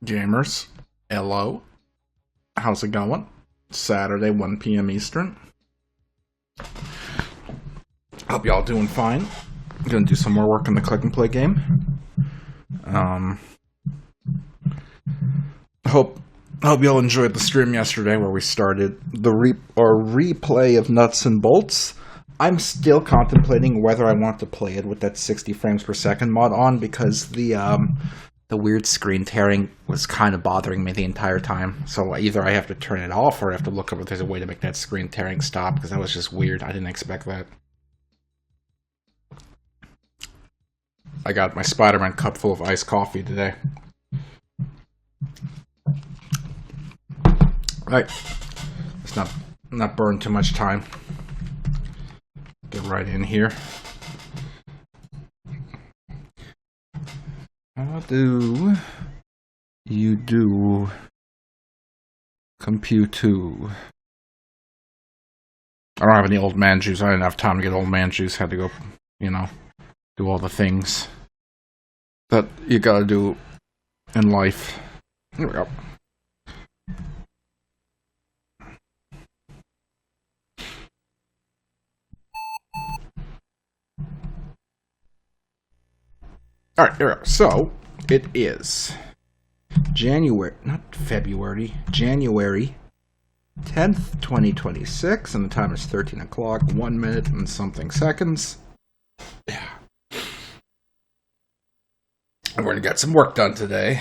Gamers, hello. How's it going? Saturday, 1 p.m. Eastern. Hope y'all doing fine. I'm gonna do some more work on the Click and Play game. Hope y'all enjoyed the stream yesterday where we started the replay of Nuts and Bolts. I'm still contemplating whether I want to play it with that 60 frames per second mod on, because the weird screen tearing was kind of bothering me the entire time. So either I have to turn it off or I have to look up if there's a way to make that screen tearing stop, because that was just weird. I didn't expect that. I got my Spider-Man cup full of iced coffee today. Right. Let's not burn too much time. Get right in here. How do you do compute? I don't have any old man juice. I didn't have time to get old man juice. Had to go, do all the things that you gotta do in life. Here we go. Alright, here we go. So, it is January 10th, 2026, and the time is 13 o'clock, 1 minute and something seconds. Yeah. And we're gonna get some work done today.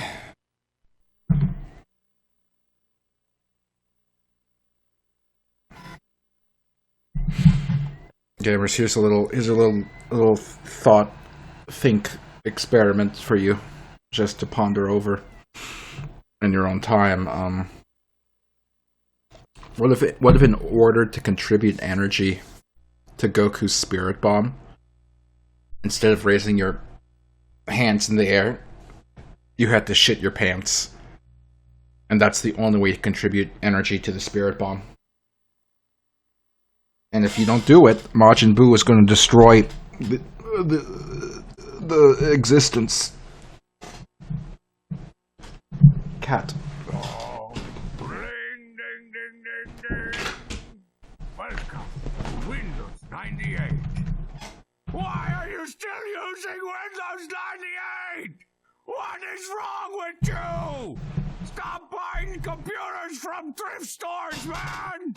Gamers, here's a little thought, think experiment for you, just to ponder over in your own time. What if in order to contribute energy to Goku's Spirit Bomb, instead of raising your hands in the air, you had to shit your pants, and that's the only way to contribute energy to the Spirit Bomb? And if you don't do it, Majin Buu is going to destroy the existence. Cat. Oh, ding, ding, ding, ding, ding. Welcome to Windows 98. Why are you still using Windows 98? What is wrong with you? Stop buying computers from thrift stores, man!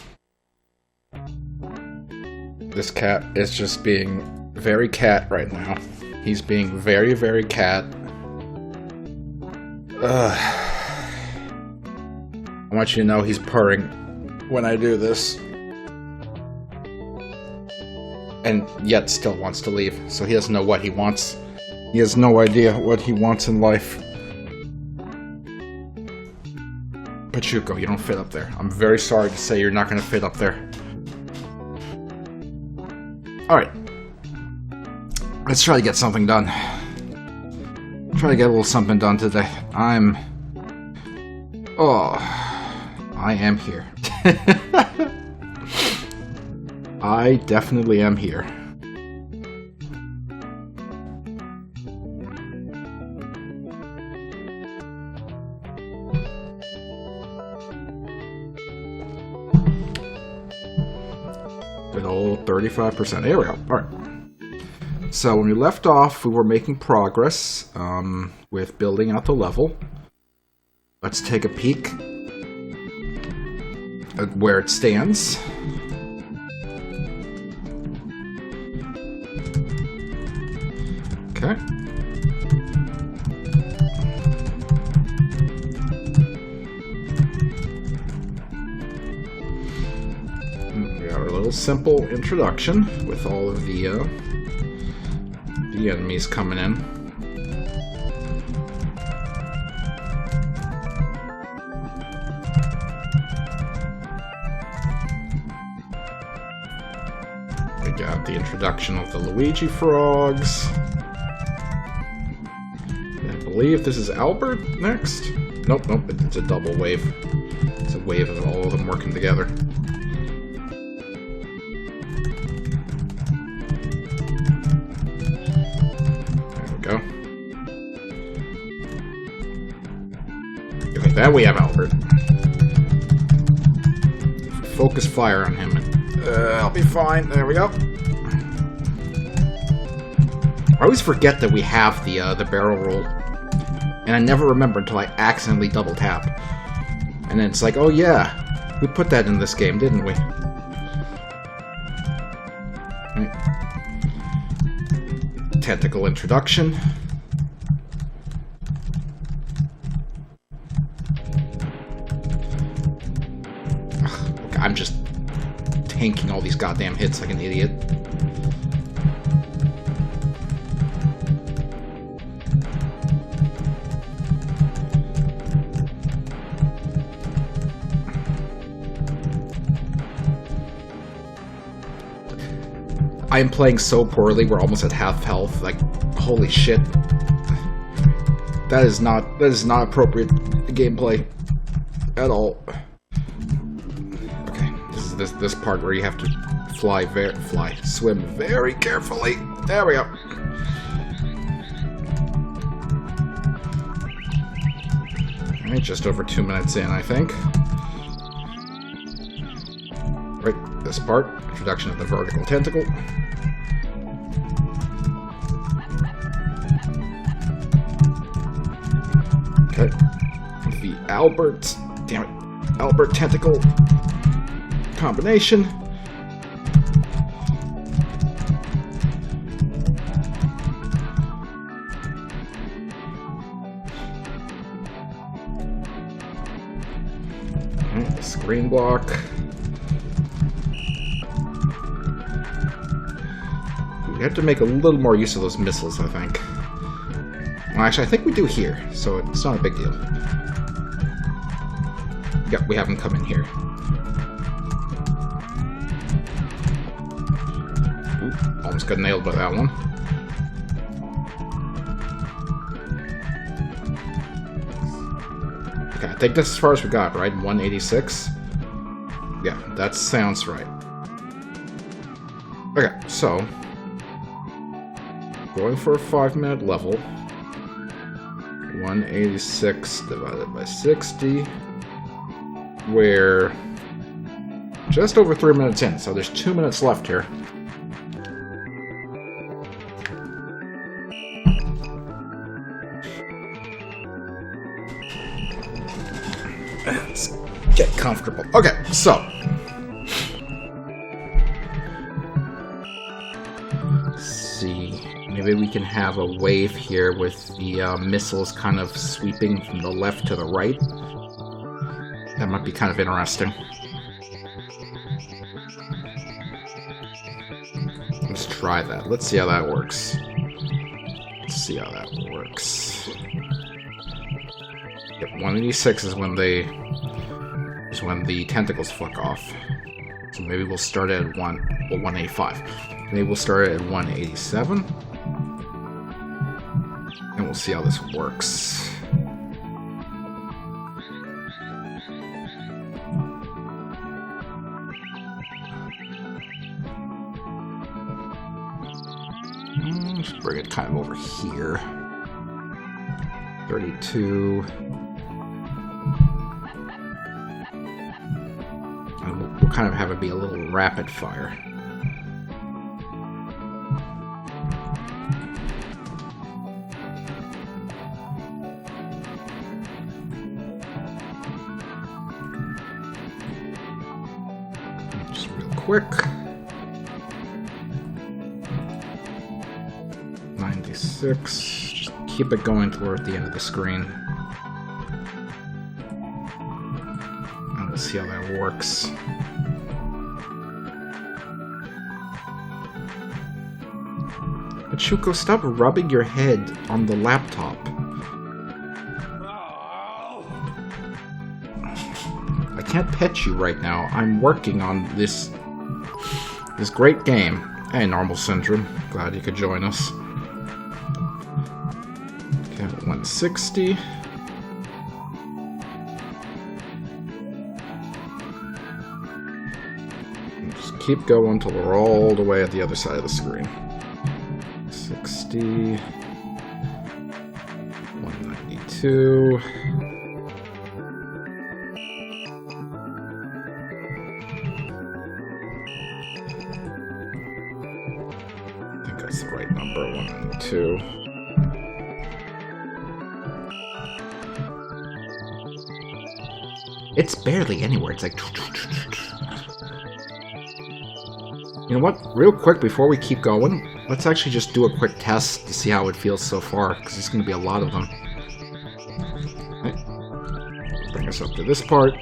This cat is just being very cat right now. He's being very, very cat. I want you to know he's purring when I do this. And yet still wants to leave, so he doesn't know what he wants. He has no idea what he wants in life. Pachuco, you don't fit up there. I'm very sorry to say you're not going to fit up there. Alright. Let's try to get something done. Try to get a little something done today. I am here. I definitely am here. Good old 35%. Here we go. Alright. So when we left off, we were making progress with building out the level. Let's take a peek at where it stands. Okay. We got our little simple introduction with all of the enemies coming in. We got the introduction of the Luigi frogs. I believe this is Albert next. Nope, it's a double wave. It's a wave of all of them working together. There we go. Then we have Albert. Focus fire on him. I'll be fine. There we go. I always forget that we have the barrel roll. And I never remember until I accidentally double tap. And then it's like, oh yeah, we put that in this game, didn't we? Right. Tentacle introduction. Ugh, I'm just tanking all these goddamn hits like an idiot. I am playing so poorly, we're almost at half health. Like, holy shit. That is not appropriate gameplay at all. Okay, this part where you have to swim very carefully. There we go. Alright, just over 2 minutes in, I think. Right, this part, introduction of the vertical tentacle. Okay, the Albert, damn it, Albert tentacle combination. Okay, the screen block. We have to make a little more use of those missiles, I think. Well, actually, I think we do here, so it's not a big deal. Yep, we have them come in here. Ooh, almost got nailed by that one. Okay, I think that's as far as we got, right? 186? Yeah, that sounds right. Okay, so... going for a 5-minute level. 186 divided by 60. We're just over 3 minutes in, so there's 2 minutes left here. Let's get comfortable. Okay, so... maybe we can have a wave here with the missiles kind of sweeping from the left to the right. That might be kind of interesting. Let's try that. Let's see how that works. Yep, 186 is when the tentacles fuck off. So maybe we'll start at 185. Maybe we'll start at 187. And we'll see how this works. Just bring it kind of over here. 32. And we'll kind of have it be a little rapid fire. Quick. 96. Just keep it going toward the end of the screen. And we'll see how that works. But Shuko, stop rubbing your head on the laptop. I can't pet you right now. I'm working on this great game. Hey, Normal Syndrome. Glad you could join us. Okay, 160. Just keep going until we're all the way at the other side of the screen. 60. 192. that's the right number. 1 and 2. It's barely anywhere. It's like... You know what? Real quick, before we keep going, let's actually just do a quick test to see how it feels so far, because there's going to be a lot of them. Right. Bring us up to this part.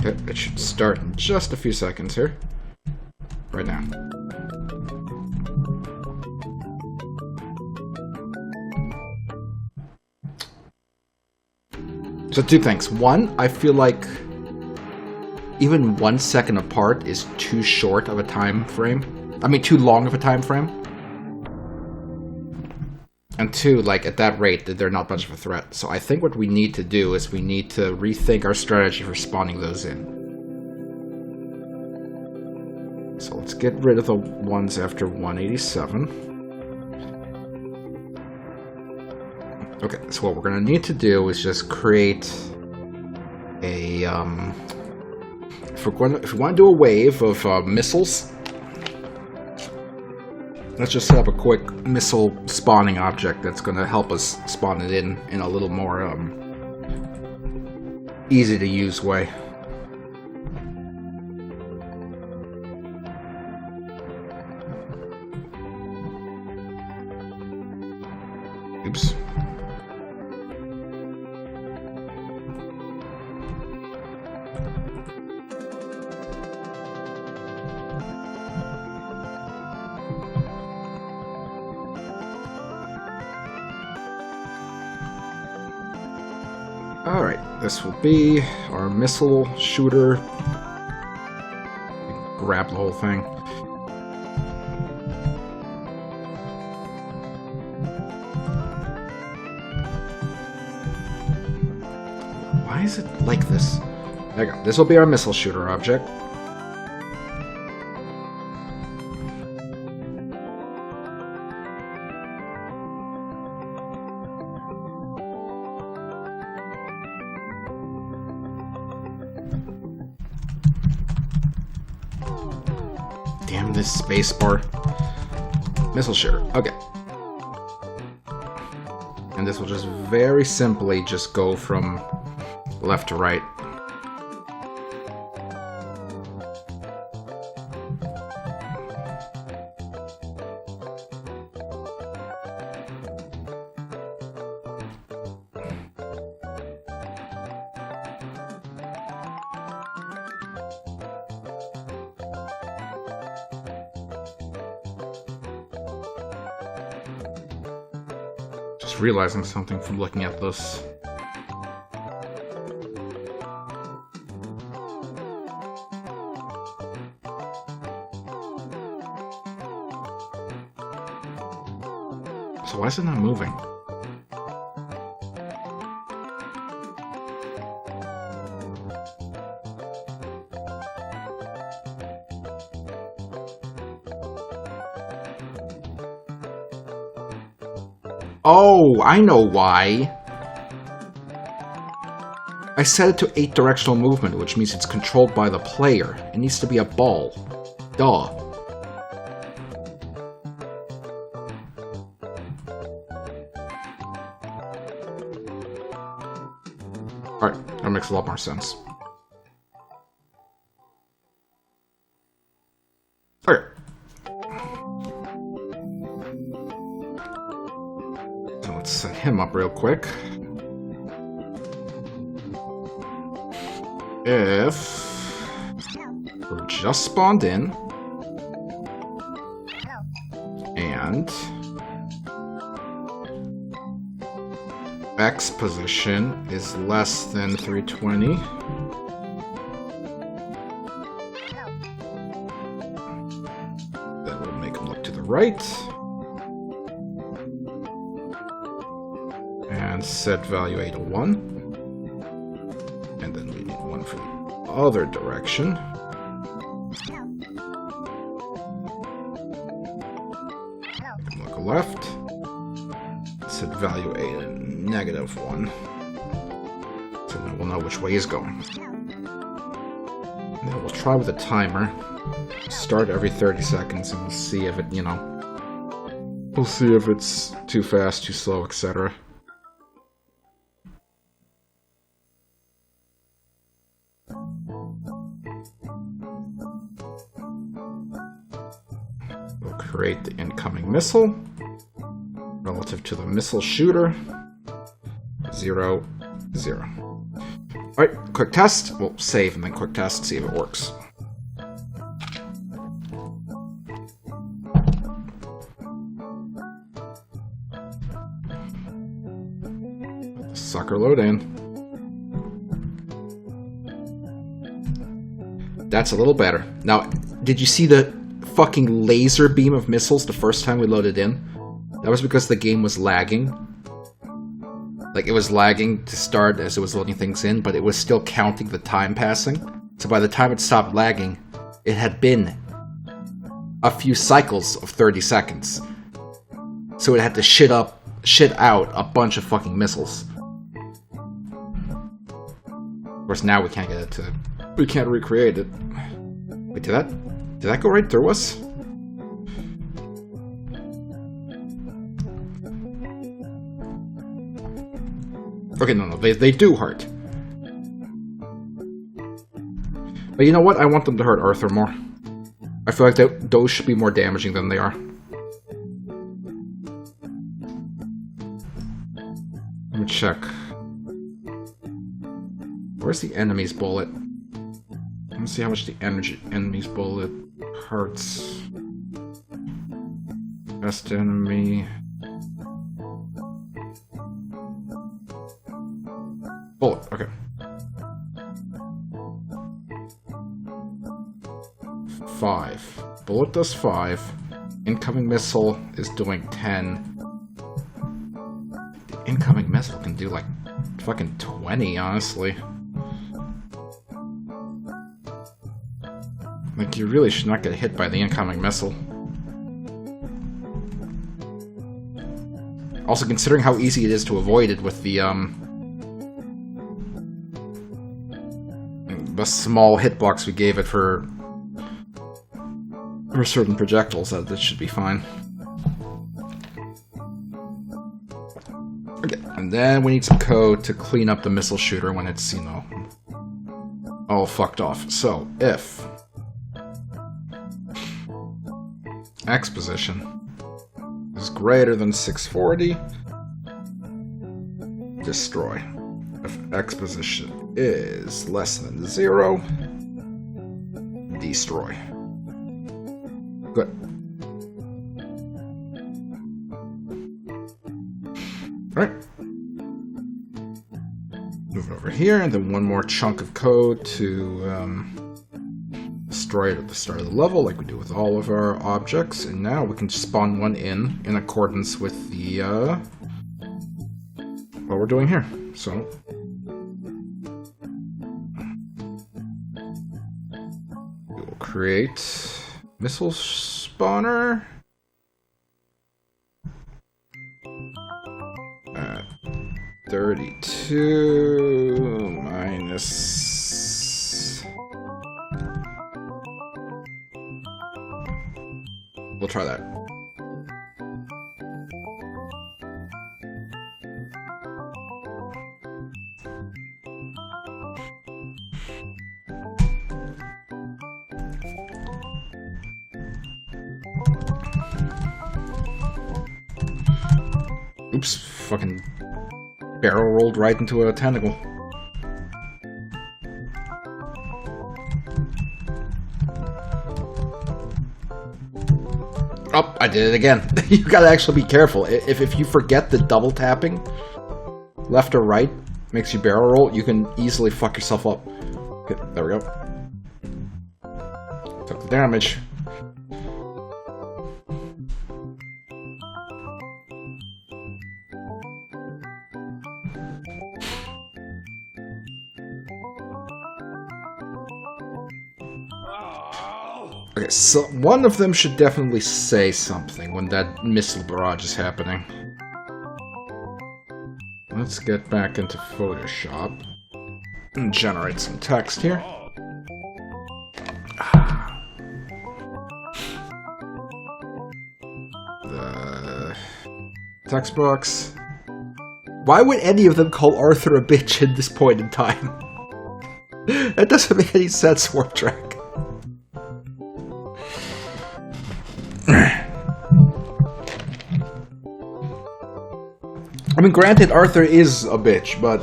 Okay, it should start in just a few seconds here. Right now. So 2 things. One, I feel like even 1 second apart is too short of a time frame. I mean, too long of a time frame. And 2, like, at that rate, they're not much of a threat. So I think what we need to do is we need to rethink our strategy for spawning those in. So let's get rid of the ones after 187. Okay, so what we're going to need to do is just create a... if we want to do a wave of missiles... Let's just set up a quick missile spawning object that's going to help us spawn it in a little more easy to use way. Oops. Alright, this will be our missile shooter. Grab the whole thing. Why is it like this? There you go. This will be our missile shooter object. Damn this spacebar. Missile shooter. Okay. And this will just very simply just go from left to right. Just realizing something from looking at this. So why is it not moving? Oh, I know why. I set it to 8 directional movement, which means it's controlled by the player. It needs to be a ball. Duh. Alright, that makes a lot more sense. Okay. So let's set him up real quick. If we're just spawned in and X position is less than 320, then we'll make him look to the right and set value A to 1, and then we need 1 for other direction. Look left. Set value a -1. So then we'll know which way he's going. And then we'll try with a timer. Start every 30 seconds and we'll see if it, you know... We'll see if it's too fast, too slow, etc. We'll create the incoming missile. Relative to the missile shooter. 0, 0. Alright, quick test. We'll save and then quick test, see if it works. Sucker load in. That's a little better. Now, did you see the fucking laser beam of missiles the first time we loaded in? That was because the game was lagging. Like, it was lagging to start as it was loading things in, but it was still counting the time passing. So by the time it stopped lagging, it had been a few cycles of 30 seconds. So it had to shit out a bunch of fucking missiles. Of course, now we can't get it to... We can't recreate it. Wait, did that go right through us? Okay, no, they do hurt. But you know what? I want them to hurt Arthur more. I feel like those should be more damaging than they are. Let me check. Where's the enemy's bullet? Let me see how much the enemy's bullet hurts. Best enemy... Bullet, okay. 5. Bullet does 5. Incoming missile is doing 10. The incoming missile can do like fucking 20, honestly. Like, you really should not get hit by the incoming missile. Also, considering how easy it is to avoid it with the small hitbox we gave it for certain projectiles, that should be fine. Okay, and then we need some code to clean up the missile shooter when it's, you know, all fucked off. So, if X position is greater than 640, destroy. If X position is less than 0, destroy. Good. Alright. Move it over here, and then one more chunk of code to destroy it at the start of the level, like we do with all of our objects. And now we can spawn one in accordance with the what we're doing here. So we will create missile spawner at 32 minus... We'll try that. Oops, fucking barrel rolled right into a tentacle. Oh, I did it again. You gotta actually be careful. If you forget the double tapping, left or right, makes you barrel roll, you can easily fuck yourself up. Okay, there we go. Took the damage. Okay, so one of them should definitely say something when that missile barrage is happening. Let's get back into Photoshop and generate some text here. The text box. Why would any of them call Arthur a bitch at this point in time? That doesn't make any sense, Warp Track. I mean, granted, Arthur is a bitch, but...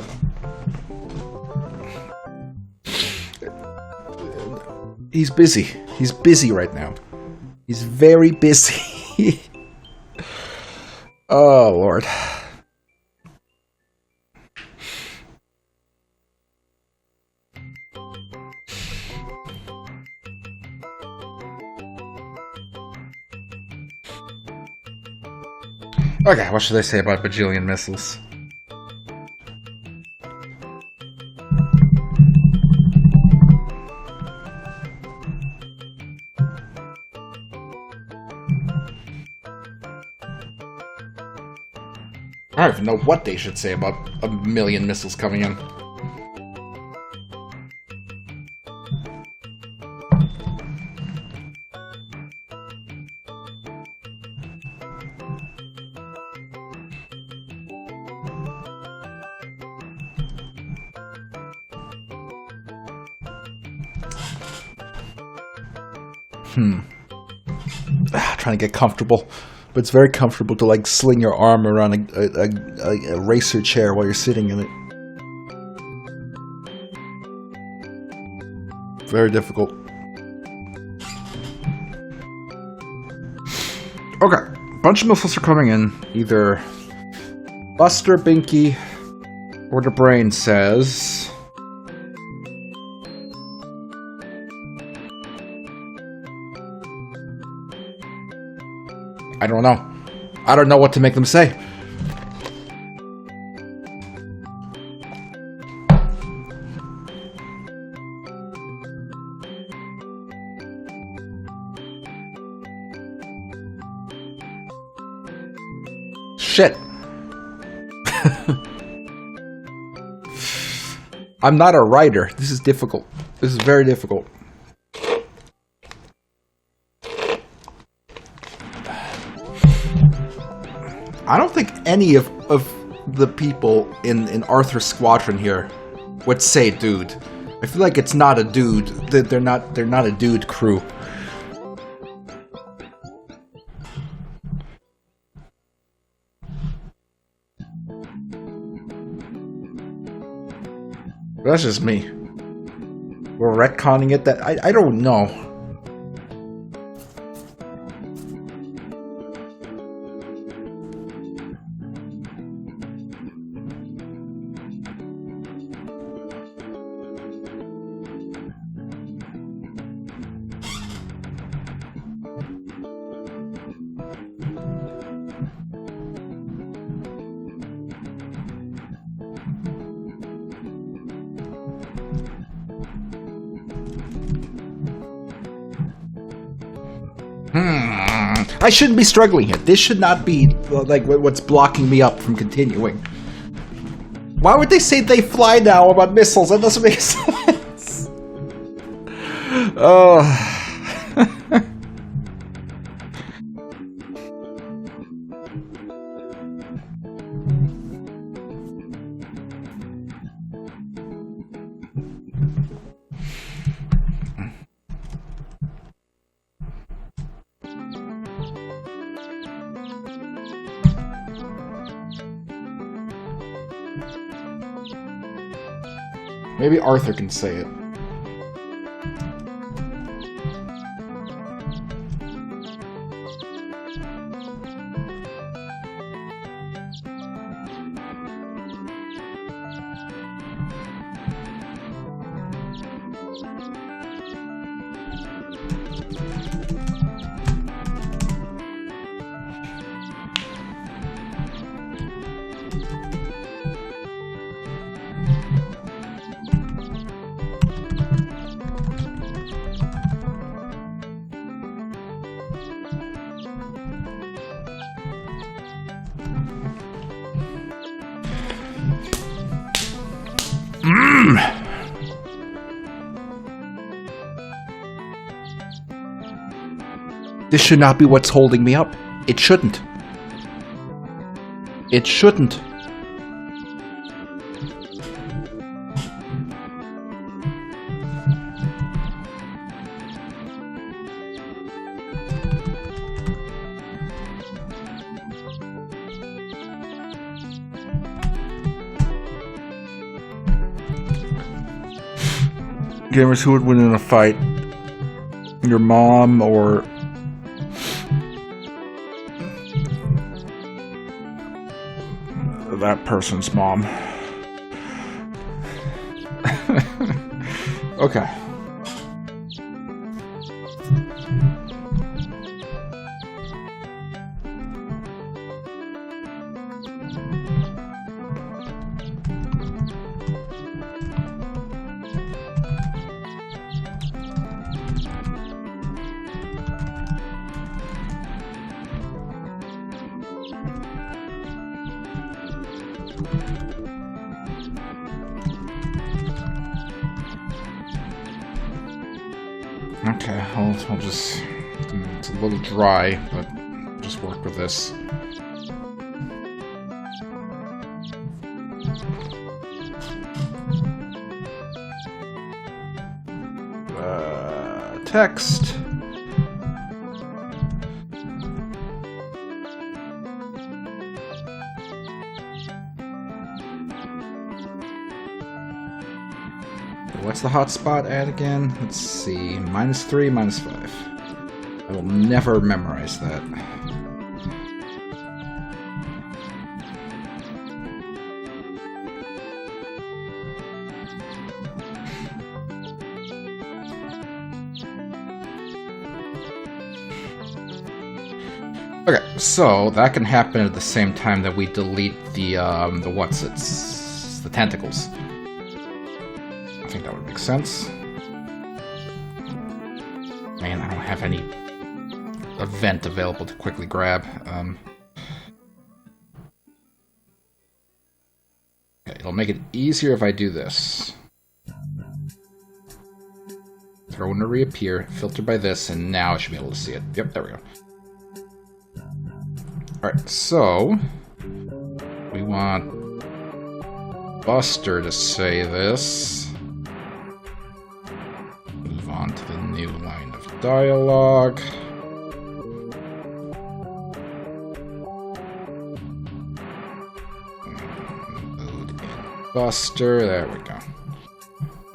he's busy. He's busy right now. He's very busy. Oh, Lord. Okay, what should I say about bajillion missiles? I don't even know what they should say about a million missiles coming in. Trying to get comfortable, but it's very comfortable to like sling your arm around a racer chair while you're sitting in it. Very difficult. Okay, a bunch of missiles are coming in. Either Buster, Binky, or the brain says... I don't know. I don't know what to make them say. Shit. I'm not a writer. This is difficult. This is very difficult. I don't think any of the people in Arthur's squadron here would say dude. I feel like it's not a dude. They're not a dude crew. That's just me. We're retconning it. That I don't know. I shouldn't be struggling here. This should not be, like, what's blocking me up from continuing. Why would they say they fly now about missiles? That doesn't make sense. Oh. Maybe Arthur can say it. This should not be what's holding me up. It shouldn't. It shouldn't. Gamers, who would win in a fight? Your mom or... that person's mom. Okay. Okay, I'll just... it's a little dry, but just work with this. Text. What's the hotspot at again? Let's see. -3, -5. I will never memorize that. Okay, so that can happen at the same time that we delete the what's-its, the tentacles. I think that would make sense. Man, I don't have any event available to quickly grab. Okay, it'll make it easier if I do this. Throw in to reappear, filter by this, and now I should be able to see it. Yep, there we go. Alright, so we want Buster to say this. Move on to the new line of dialogue. Load in Buster. There we go.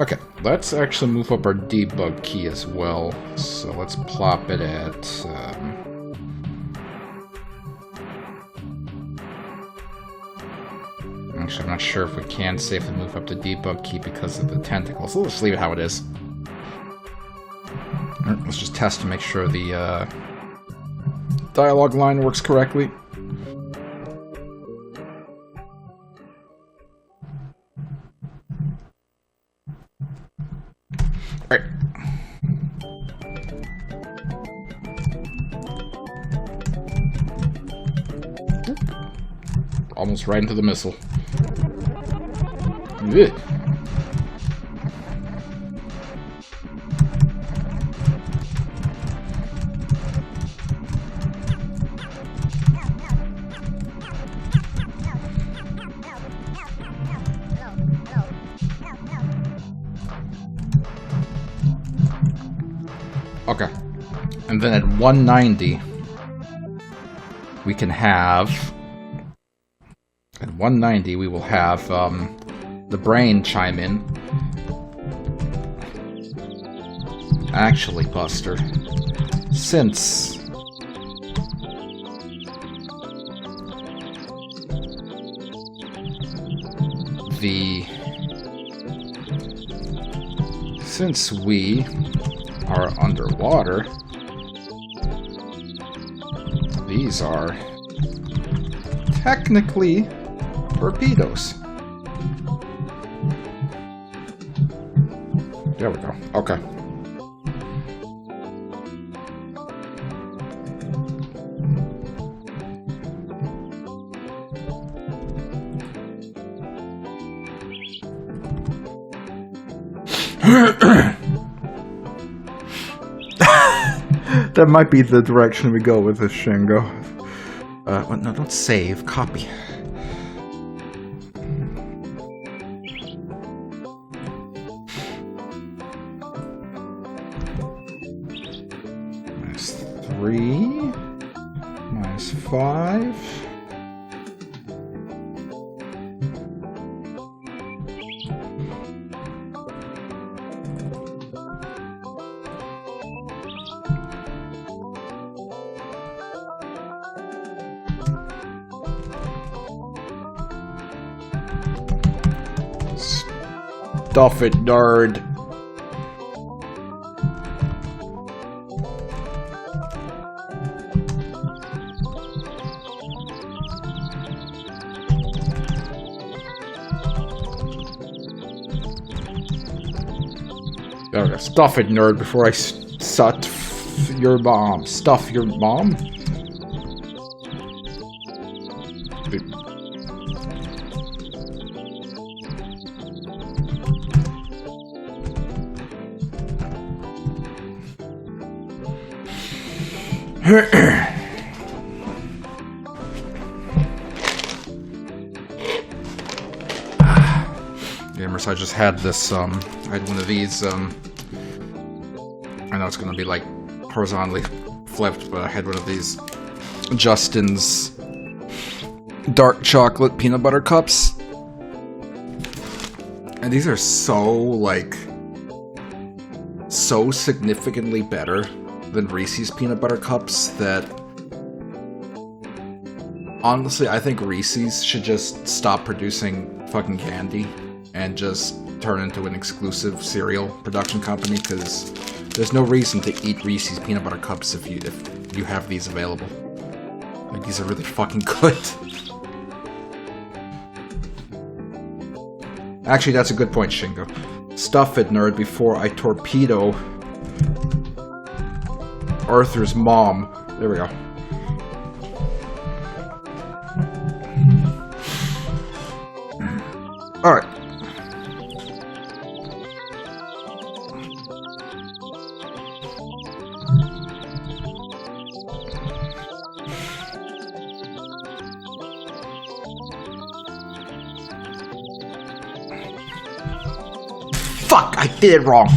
Okay, let's actually move up our debug key as well. So let's plop it at... Actually, I'm not sure if we can safely move up the debug key because of the tentacles. So let's just leave it how it is. Alright, let's just test to make sure the dialogue line works correctly. Alright. Almost right into the missile. Ugh. Okay. And then at 190, we can have... At 190, we will have the brain chime in. Actually, Buster, since we are underwater, these are technically torpedoes. There we go. Okay. That might be the direction we go with this, Shingo. Well, no, don't save. Copy. -3, -5. Stuff it, nerd. There we go. Stuff it, nerd, before I stuff your mom. Stuff your mom? Gamers, I just had this, I had one of these, I know it's gonna be, like, horizontally flipped, but I had one of these Justin's dark chocolate peanut butter cups. And these are so, like, so significantly better than Reese's peanut butter cups that honestly, I think Reese's should just stop producing fucking candy and just turn into an exclusive cereal production company, because there's no reason to eat Reese's peanut butter cups if you have these available. Like, these are really fucking good. Actually, that's a good point, Shingo. Stuff it, nerd, before I torpedo Arthur's mom. There we go. Alright. Fuck! I did it wrong!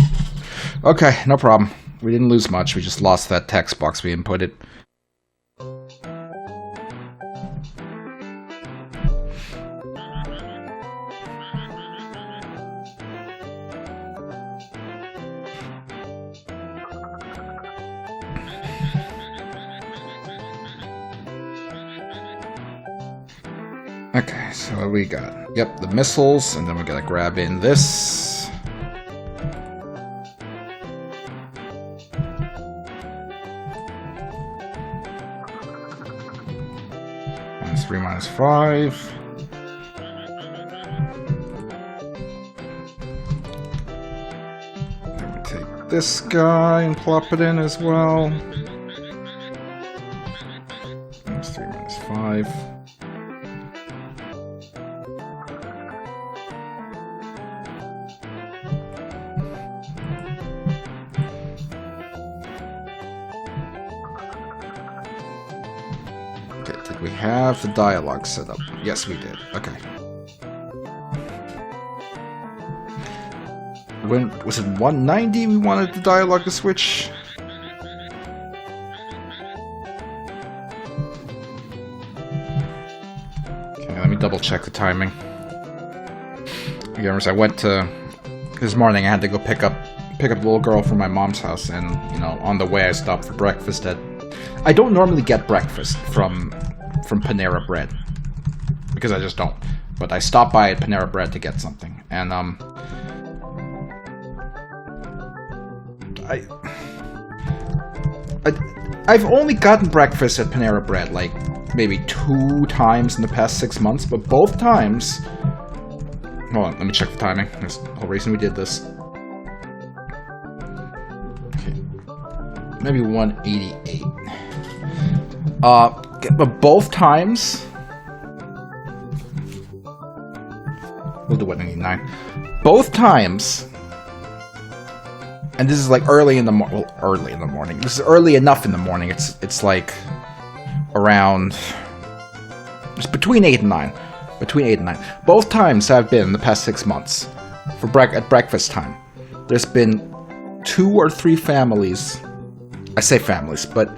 Okay, no problem. We didn't lose much, we just lost that text box we inputted. Okay, so what we got? Yep, the missiles, and then we gotta grab in this. -3, -5. Then we take this guy and plop it in as well. -3, -5. Did we have the dialogue set up? Yes, we did. Okay. When was it 190 we wanted the dialogue to switch? Okay, let me double check the timing. Gamers, I went to this morning. I had to go pick up the little girl from my mom's house, and you know, on the way I stopped for breakfast at. I don't normally get breakfast from Panera Bread, because I just don't. But I stopped by at Panera Bread to get something, and I've only gotten breakfast at Panera Bread like maybe 2 times in the past 6 months, but both times. Hold on, let me check the timing. That's the whole reason we did this. Okay, maybe 188. But both times, we'll do 189. Both times, And this is like early in the early in the morning. This is early enough in the morning. It's like around, it's between 8 and 9. Between 8 and 9. Both times I've been in the past 6 months at breakfast time. There's been 2 or 3 families. I say families, but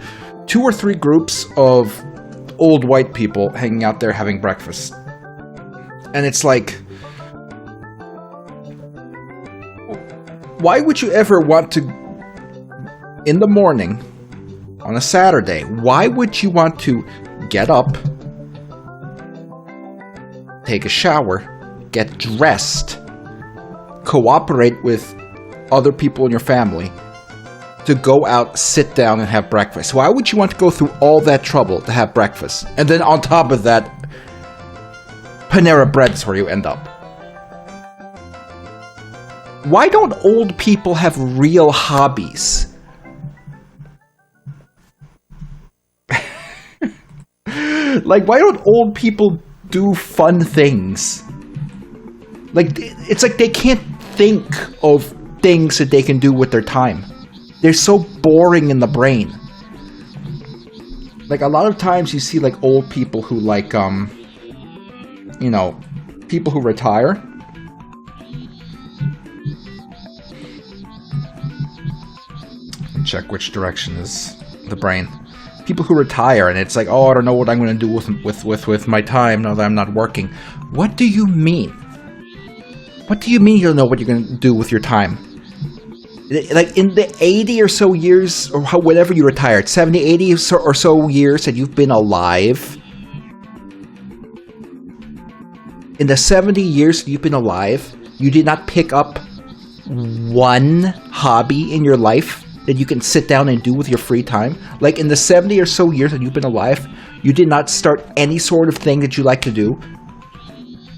2 or 3 groups of old white people hanging out there having breakfast. And it's like, why would you ever want to, in the morning, on a Saturday, why would you want to get up, take a shower, get dressed, cooperate with other people in your family, to go out, sit down, and have breakfast? Why would you want to go through all that trouble to have breakfast? And then on top of that, Panera Bread is where you end up. Why don't old people have real hobbies? Like, why don't old people do fun things? Like, it's like they can't think of things that they can do with their time. They're so boring in the brain. Like, a lot of times you see, like, old people who, like, you know, people who retire. Check which direction is the brain. People who retire, and it's like, oh, I don't know what I'm going to do with my time now that I'm not working. What do you mean? What do you mean you don't know what you're going to do with your time? Like, in the 80 or so years, or whenever you retired, 70, 80 or so years that you've been alive, in the 70 years that you've been alive, you did not pick up one hobby in your life that you can sit down and do with your free time? Like, in the 70 or so years that you've been alive, you did not start any sort of thing that you like to do,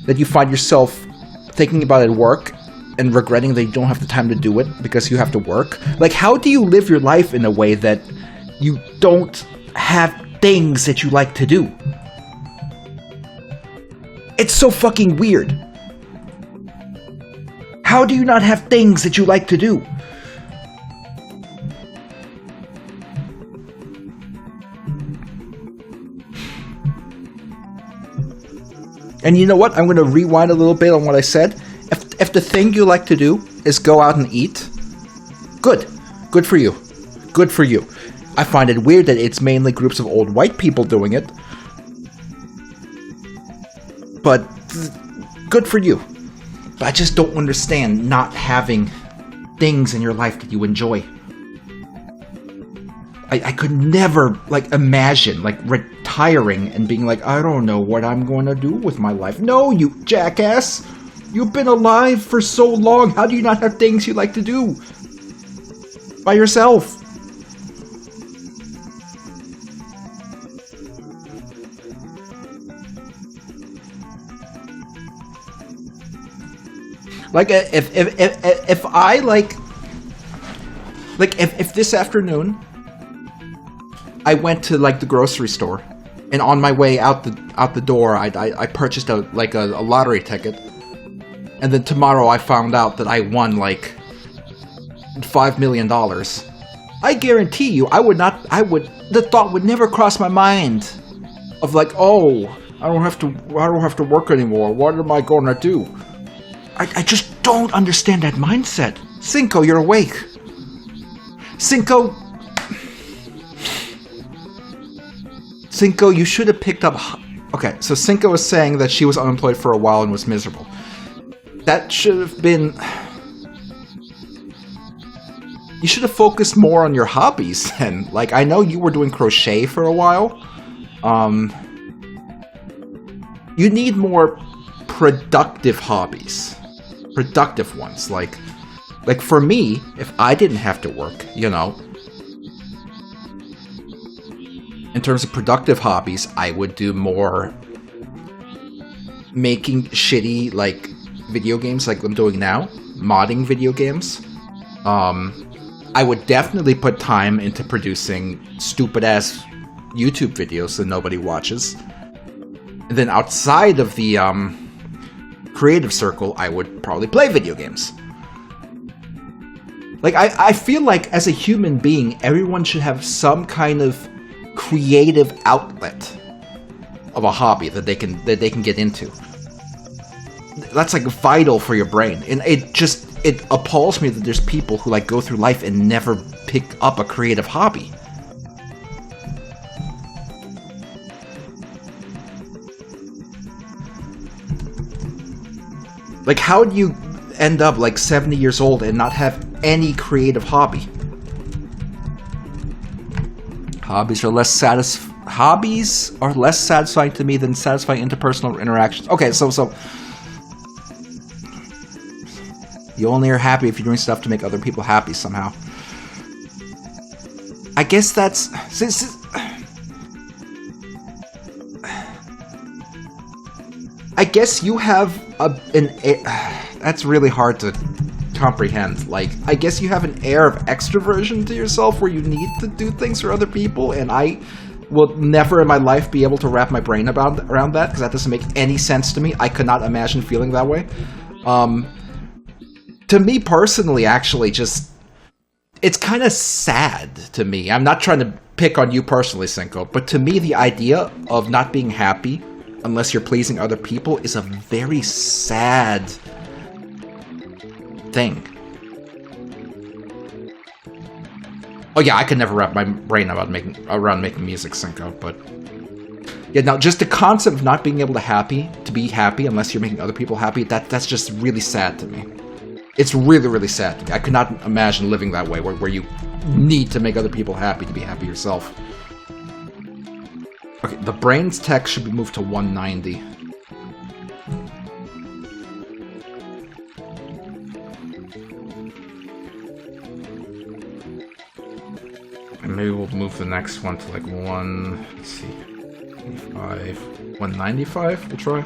that you find yourself thinking about at work and regretting that you don't have the time to do it because you have to work? Like, how do you live your life in a way that you don't have things that you like to do? It's so fucking weird. How do you not have things that you like to do? And you know what? I'm going to rewind a little bit on what I said. If the thing you like to do is go out and eat, good. Good for you. Good for you. I find it weird that it's mainly groups of old white people doing it. But good for you. But I just don't understand not having things in your life that you enjoy. I could never, like, imagine, like, retiring and being like, I don't know what I'm going to do with my life. No, you jackass! You've been alive for so long. How do you not have things you like to do by yourself? Like, if I, like if this afternoon I went to, like, the grocery store, and on my way out the door, I purchased a lottery ticket, and then tomorrow I found out that I won, like, $5 million. I guarantee you, the thought would never cross my mind of, like, oh, I don't have to work anymore. What am I going to do? I just don't understand that mindset. Cinco, you're awake. Cinco, you should have picked up... Okay, so Cinco was saying that she was unemployed for a while and was miserable. That should have been... You should have focused more on your hobbies then. Like, I know you were doing crochet for a while. You need more productive hobbies. Productive ones. Like for me, if I didn't have to work, you know... In terms of productive hobbies, I would do more making shitty, like, video games like I'm doing now. Modding video games. I would definitely put time into producing stupid-ass YouTube videos that nobody watches. And then outside of the creative circle, I would probably play video games. Like, I feel like as a human being, everyone should have some kind of creative outlet of a hobby that they can get into. That's like vital for your brain, and it appalls me that there's people who like go through life and never pick up a creative hobby. Like, how do you end up like 70 years old and not have any creative hobby? Hobbies are less satisfying to me than satisfying interpersonal interactions. Okay, so you only are happy if you're doing stuff to make other people happy somehow. I guess that's... I guess you have that's really hard to comprehend. Like, I guess you have an air of extroversion to yourself where you need to do things for other people, and I will never in my life be able to wrap my brain around that, because that doesn't make any sense to me. I could not imagine feeling that way. To me personally, actually, just... it's kind of sad to me. I'm not trying to pick on you personally, Cinco, but to me, the idea of not being happy unless you're pleasing other people is a very sad thing. Oh yeah, I could never wrap my brain around making music, Cinco, but... yeah, now, just the concept of not being able to be happy unless you're making other people happy, that's just really sad to me. It's really, really sad to me. I could not imagine living that way, where you need to make other people happy to be happy yourself. Okay, the brain's text should be moved to 190. And maybe we'll move the next one to like 195. We'll try.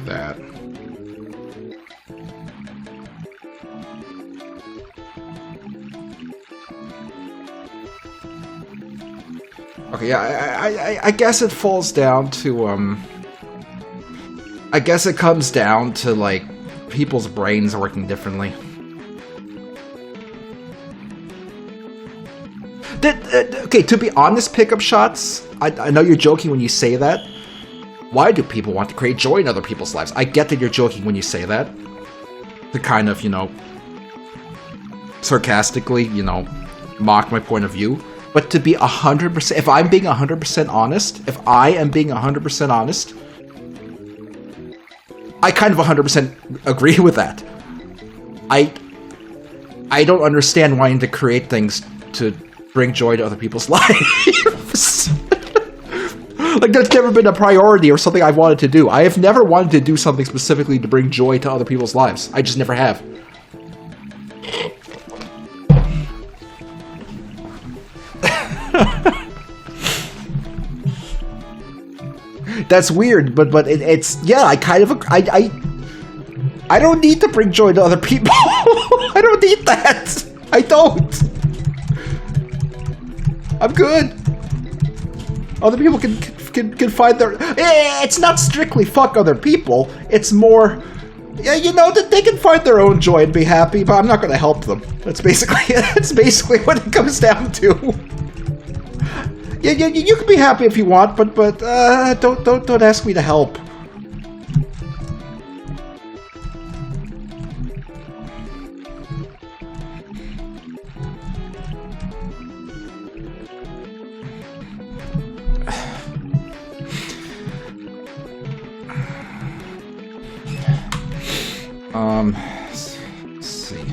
That. Okay, yeah, I guess it falls down to, I guess it comes down to, like, people's brains working differently. Okay, to be honest, pickup shots, I know you're joking when you say that. Why do people want to create joy in other people's lives? I get that you're joking when you say that. To kind of, you know, sarcastically, you know, mock my point of view. But to be 100%, if I'm being 100% honest, I kind of 100% agree with that. I don't understand wanting to create things to bring joy to other people's lives. Like, that's never been a priority or something I've wanted to do. I have never wanted to do something specifically to bring joy to other people's lives. I just never have. That's weird, but it's... yeah, I kind of... I don't need to bring joy to other people. I don't need that. I don't. I'm good. Other people can find their... it's not strictly fuck other people. It's more... yeah, you know, that they can find their own joy and be happy, but I'm not going to help them. That's basically what it comes down to. Yeah, you can be happy if you want, but don't ask me to help. Let's see.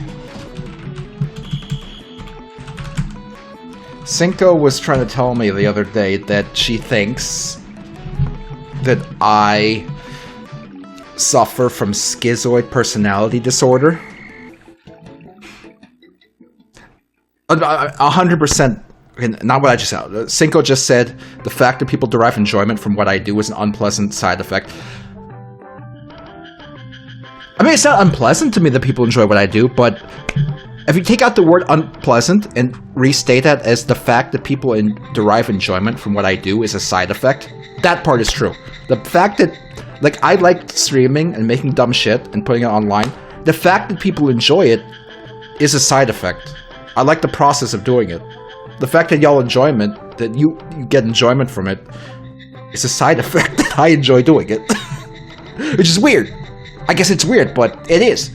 Cinco was trying to tell me the other day that she thinks that I suffer from schizoid personality disorder. 100%. Not what I just said. Cinco just said the fact that people derive enjoyment from what I do is an unpleasant side effect. I mean, it's not unpleasant to me that people enjoy what I do, but If you take out the word unpleasant and restate that as the fact that people derive enjoyment from what I do is a side effect, that part is true. The fact that, like, I like streaming and making dumb shit and putting it online, the fact that people enjoy it is a side effect. I like the process of doing it. The fact that y'all enjoyment, that you get enjoyment from it, is a side effect that I enjoy doing it. Which is weird. I guess it's weird, but it is.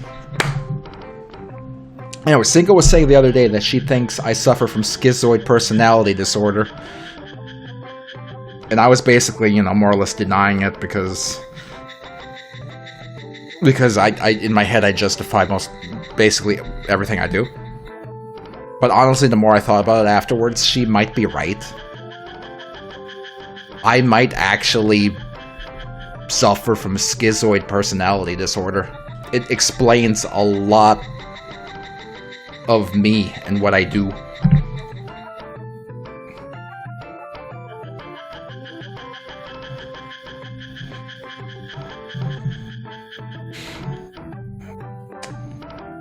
Anyway, Cinco was saying the other day that she thinks I suffer from schizoid personality disorder. And I was basically, you know, more or less denying it because I in my head I justify basically everything I do. But honestly, the more I thought about it afterwards, she might be right. I might actually suffer from schizoid personality disorder. It explains a lot of me and what I do.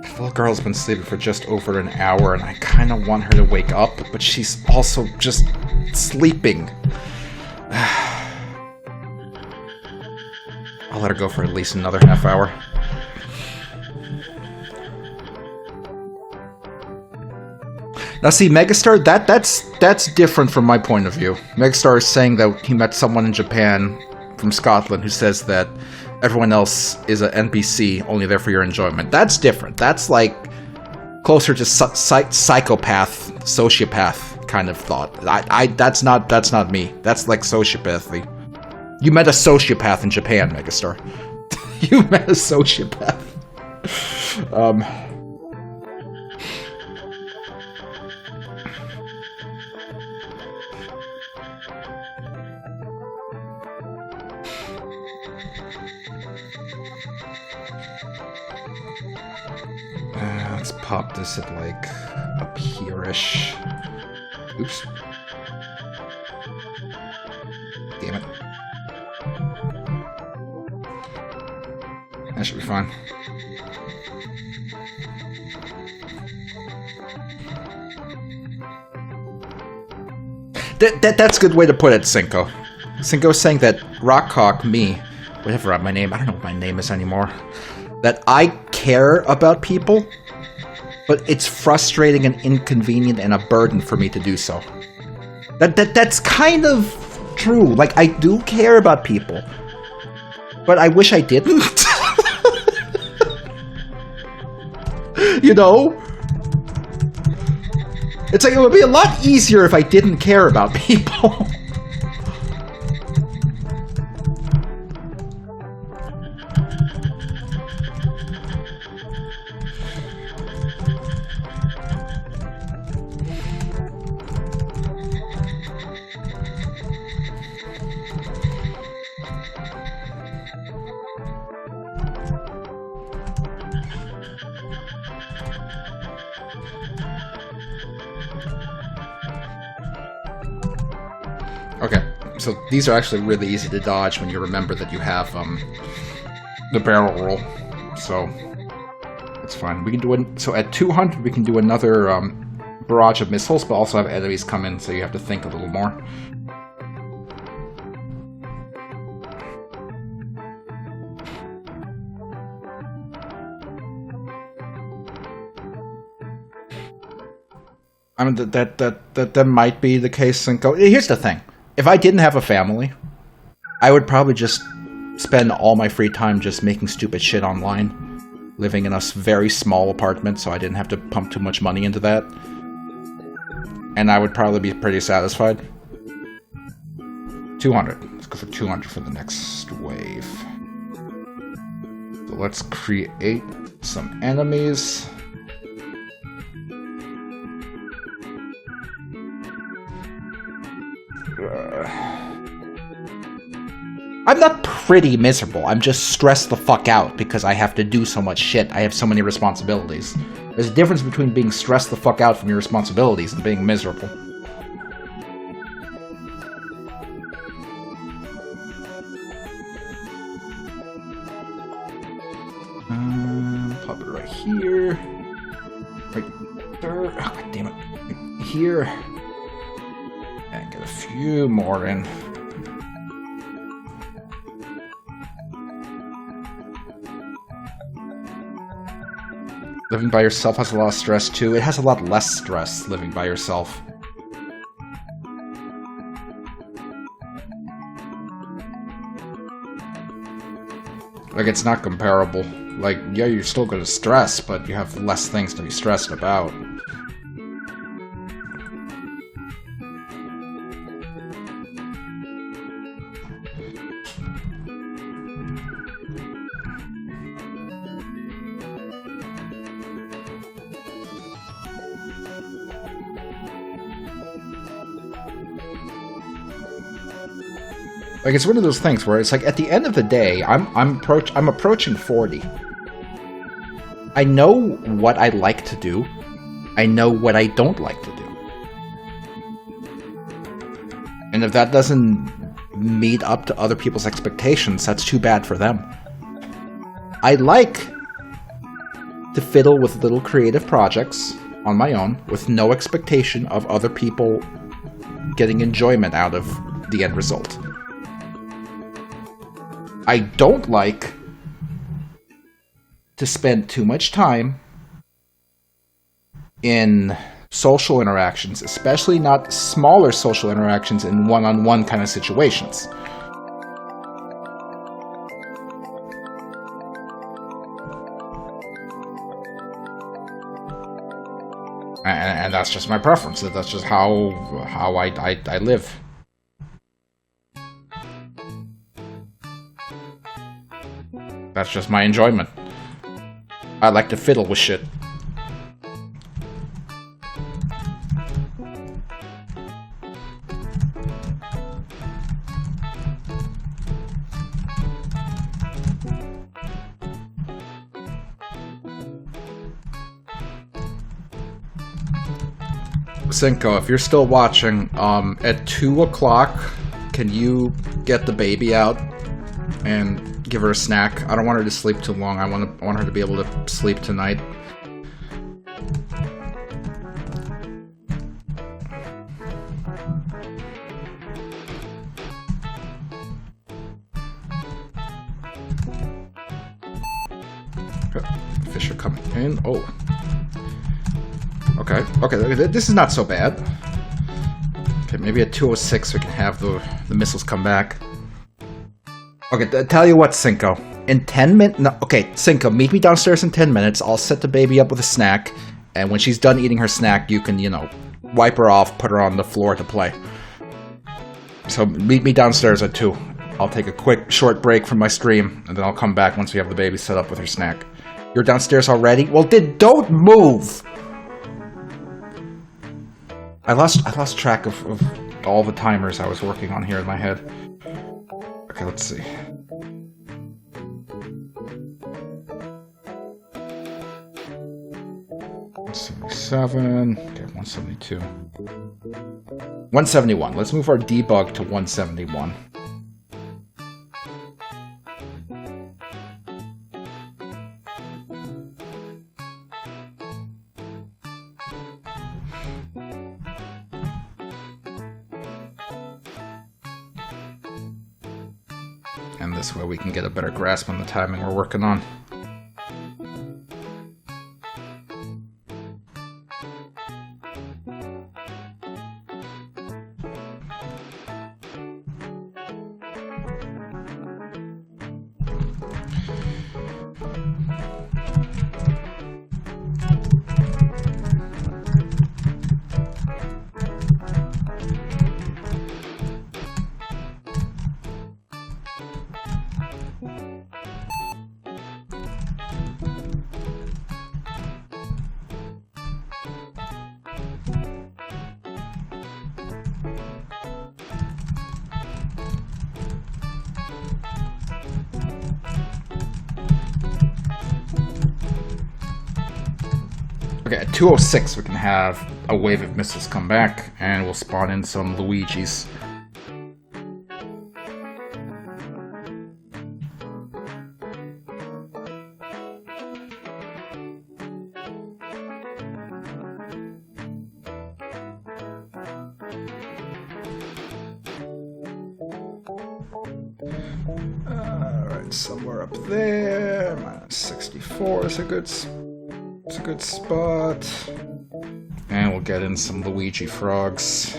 The little girl's been sleeping for just over an hour and I kind of want her to wake up, but she's also just sleeping. I'll let her go for at least another half hour. Now see, Megastar, that's different from my point of view. Megastar is saying that he met someone in Japan from Scotland who says that everyone else is an NPC, only there for your enjoyment. That's different. That's like closer to psychopath, sociopath kind of thought. That's not me. That's like sociopathy. You met a sociopath in Japan, Megastar. You met a sociopath. Let's pop this at like up here-ish. Oops. Damn it. That should be fine. That's a good way to put it, Cinco. Cinco's saying that Rockhawk, me, whatever my name, I don't know what my name is anymore, that I care about people, but it's frustrating and inconvenient and a burden for me to do so. That's kind of true. Like, I do care about people, but I wish I didn't. You know? It's like, it would be a lot easier if I didn't care about people. Okay, so these are actually really easy to dodge when you remember that you have the barrel roll, so it's fine. We can do it. So at 200, we can do another barrage of missiles, but also have enemies come in, so you have to think a little more. I mean, that might be the case. Here's the thing. If I didn't have a family, I would probably just spend all my free time just making stupid shit online. Living in a very small apartment, so I didn't have to pump too much money into that. And I would probably be pretty satisfied. 200. Let's go for 200 for the next wave. So let's create some enemies. I'm not pretty miserable. I'm just stressed the fuck out because I have to do so much shit. I have so many responsibilities. There's a difference between being stressed the fuck out from your responsibilities and being miserable. Pop it right here. Right there. Oh, God damn it. Here. And get a few more in. Living by yourself has a lot of stress too. It has a lot less stress living by yourself. Like, it's not comparable. Like, yeah, you're still gonna stress, but you have less things to be stressed about. Like, it's one of those things where it's like, at the end of the day, I'm approaching 40. I know what I like to do. I know what I don't like to do. And if that doesn't meet up to other people's expectations, that's too bad for them. I like to fiddle with little creative projects on my own with no expectation of other people getting enjoyment out of the end result. I don't like to spend too much time in social interactions, especially not smaller social interactions in one-on-one kind of situations. And that's just my preference. That's just how I live. That's just my enjoyment. I like to fiddle with shit. Cinco, if you're still watching, at 2 o'clock, can you get the baby out and give her a snack? I don't want her to sleep too long. I want her to be able to sleep tonight. Fish are coming in. Oh. Okay. Okay, this is not so bad. Okay, maybe at 2:06 we can have the missiles come back. Okay, tell you what, Cinco. In 10 minutes... No, okay, Cinco, meet me downstairs in 10 minutes. I'll set the baby up with a snack. And when she's done eating her snack, you can, you know, wipe her off, put her on the floor to play. So meet me downstairs at 2. I'll take a quick, short break from my stream, and then I'll come back once we have the baby set up with her snack. You're downstairs already? Well, then don't move! I lost track of all the timers I was working on here in my head. Okay, let's see. $177. Okay, 172. 171. Let's move our debug to 171. And this way we can get a better grasp on the timing we're working on. Okay, at 2:06 we can have a wave of missiles come back, and we'll spawn in some Luigis. somewhere up there. Minus 64 is a good spot. And we'll get in some Luigi frogs.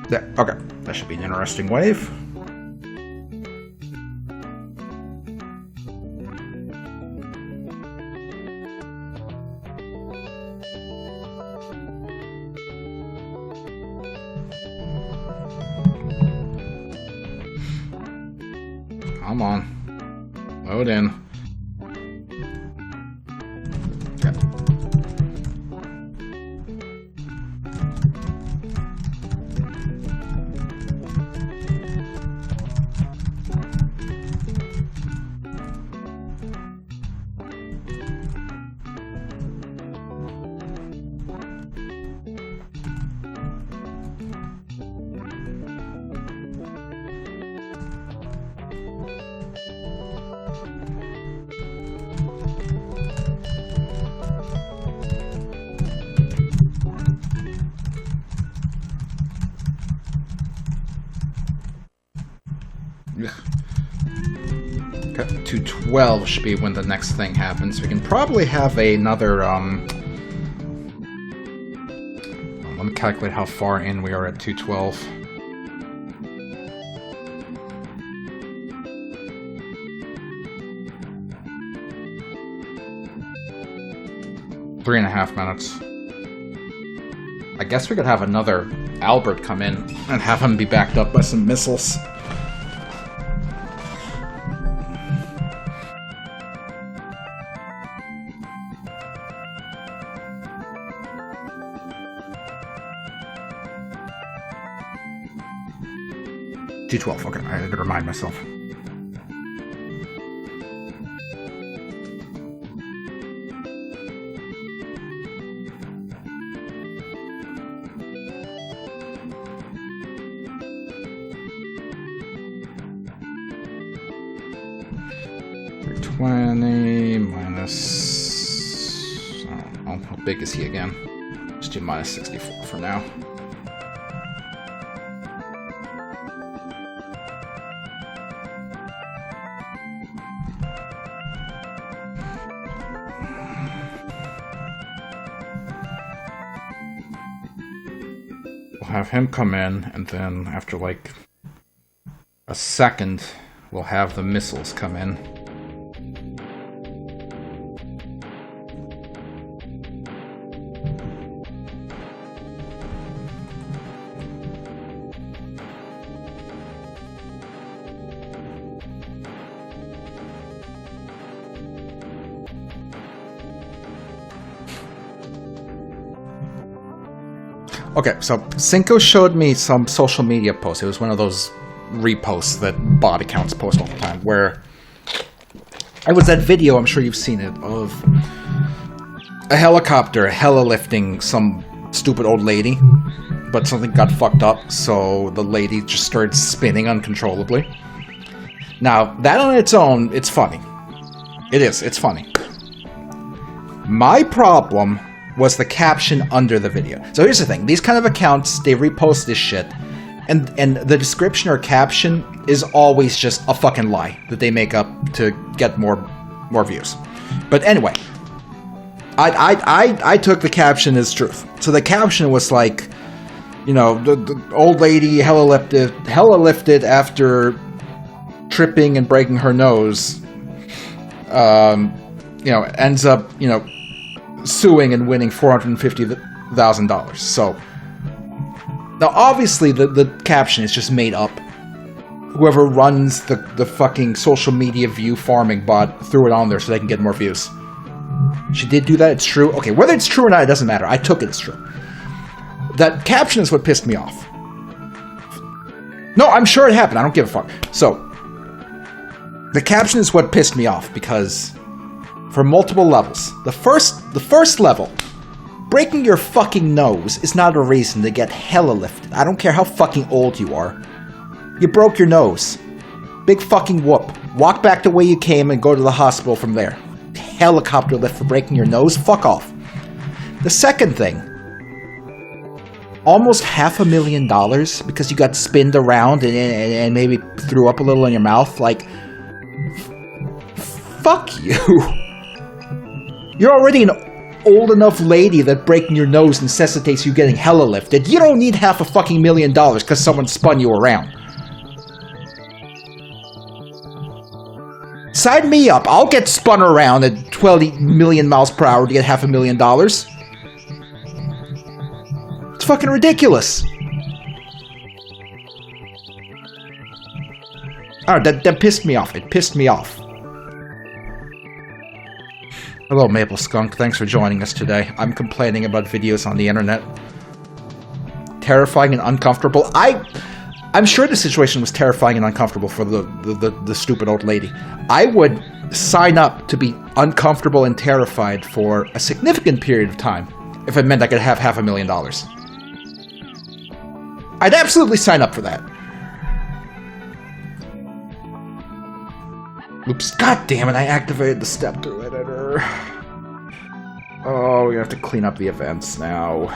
Yeah, okay. That should be an interesting wave. Come on. Load in. Okay. Okay, 212 should be when the next thing happens. We can probably have another, let me calculate how far in we are at 212. Three and a half minutes. I guess we could have another Albert come in and have him be backed up by some missiles. T12, okay, I gotta remind myself. $20 minus... I don't know, how big is he again? Let's do minus 64 for now. We'll have him come in, and then after like a second, we'll have the missiles come in. Okay, so Cinco showed me some social media posts. It was one of those reposts that bot accounts post all the time, where it was that video, I'm sure you've seen it, of a helicopter hella lifting some stupid old lady, but something got fucked up, so the lady just started spinning uncontrollably. Now, that on its own, it's funny. It is, it's funny. My problem was the caption under the video. So here's the thing, these kind of accounts, they repost this shit, and the description or caption is always just a fucking lie that they make up to get more views. But anyway, I took the caption as truth. So the caption was like, you know, the old lady hella lifted after tripping and breaking her nose, you know, ends up, you know, suing and winning $450,000. So now obviously the caption is just made up. Whoever runs the fucking social media view farming bot threw it on there so they can get more views. She did do that, it's true. Okay, whether it's true or not, it doesn't matter. I took it as true. That caption is what pissed me off. No, I'm sure it happened. I don't give a fuck. So The caption is what pissed me off, because for multiple levels. The first level, breaking your fucking nose is not a reason to get hella lifted. I don't care how fucking old you are. You broke your nose. Big fucking whoop. Walk back the way you came and go to the hospital from there. Helicopter lift for breaking your nose? Fuck off. The second thing, almost $500,000 because you got spinned around and maybe threw up a little in your mouth. Like, fuck you. You're already an old enough lady that breaking your nose necessitates you getting hella lifted. You don't need $500,000 because someone spun you around. Sign me up. I'll get spun around at 20 million miles per hour to get $500,000. It's fucking ridiculous. Alright, that pissed me off. It pissed me off. Hello, Maple Skunk. Thanks for joining us today. I'm complaining about videos on the internet. Terrifying and uncomfortable. I'm sure the situation was terrifying and uncomfortable for the stupid old lady. I would sign up to be uncomfortable and terrified for a significant period of time if it meant I could have $500,000. I'd absolutely sign up for that. Oops, god damn it, I activated the step-through editor. Oh, we have to clean up the events now.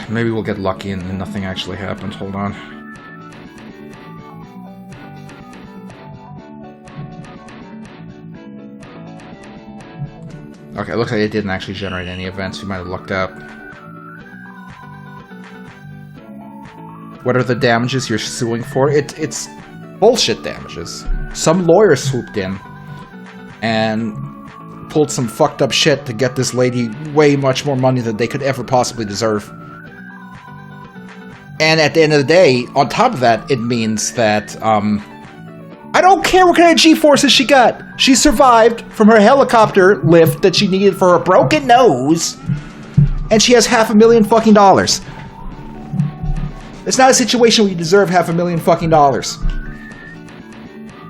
Maybe we'll get lucky and nothing actually happened. Hold on. Okay, it looks like it didn't actually generate any events. We might have looked up. What are the damages you're suing for? It's bullshit damages. Some lawyer swooped in and pulled some fucked up shit to get this lady way much more money than they could ever possibly deserve. And at the end of the day, on top of that, it means that, I don't care what kind of G-forces she got. She survived from her helicopter lift that she needed for her broken nose, and she has $500,000 fucking dollars. It's not a situation where you deserve $500,000 fucking dollars.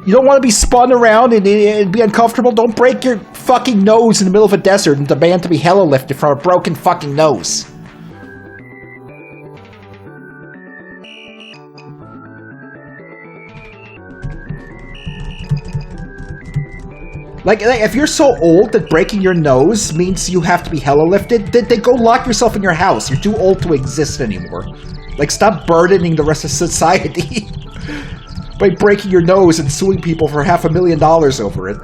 You don't want to be spun around and be uncomfortable? Don't break your fucking nose in the middle of a desert and demand to be hella lifted from a broken fucking nose. Like, if you're so old that breaking your nose means you have to be hella lifted, then go lock yourself in your house. You're too old to exist anymore. Like, stop burdening the rest of society by breaking your nose and suing people for $500,000 over it.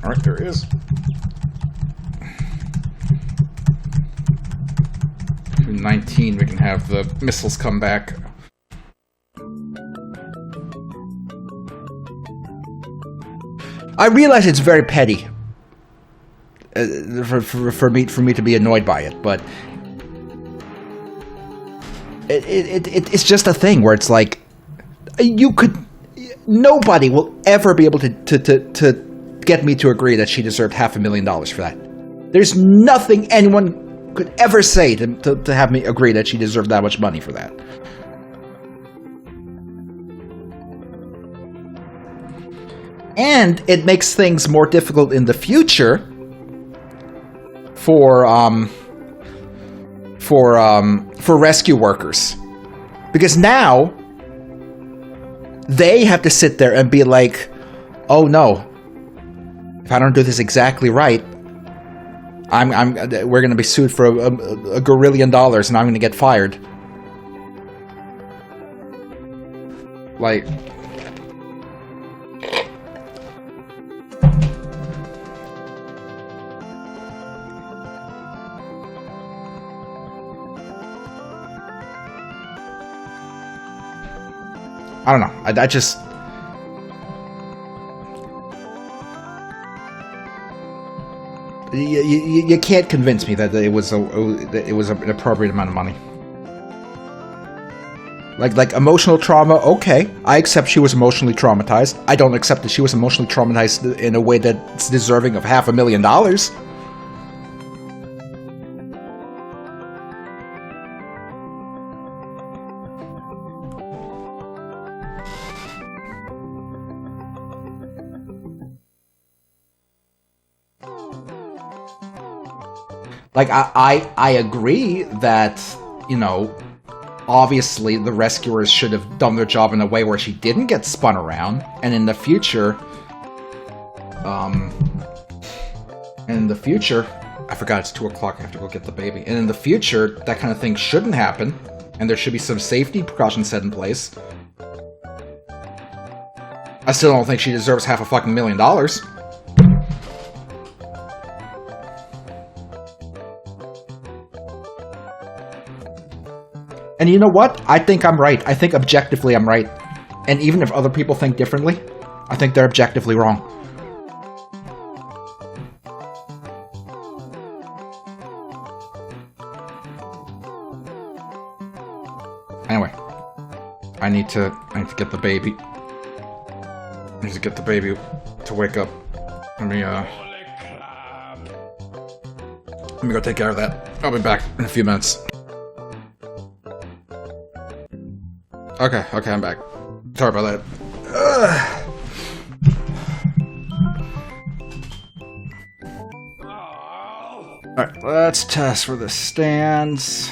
Alright, there is. 19, we can have the missiles come back. I realize it's very petty for me to be annoyed by it, but it's just a thing where it's like nobody will ever be able to get me to agree that she deserved $500,000 for that. There's nothing anyone could ever say to have me agree that she deserved that much money for that. And it makes things more difficult in the future for rescue workers, because now they have to sit there and be like, oh no, if I don't do this exactly right, we're going to be sued for a $1 gazillion, and I'm going to get fired. Like, I don't know. I just... You can't convince me that it was an appropriate amount of money. Like emotional trauma, okay. I accept she was emotionally traumatized. I don't accept that she was emotionally traumatized in a way that's deserving of $500,000. Like, I agree that, you know, obviously the rescuers should have done their job in a way where she didn't get spun around, and in the future, I forgot it's 2 o'clock, I have to go get the baby, and in the future, that kind of thing shouldn't happen, and there should be some safety precautions set in place. I still don't think she deserves $500,000. And you know what? I think I'm right. I think objectively I'm right. And even if other people think differently, I think they're objectively wrong. Anyway, I need to get the baby. I need to get the baby to wake up. Let me go take care of that. I'll be back in a few minutes. Okay, I'm back. Sorry about that. Alright, let's test for the stands.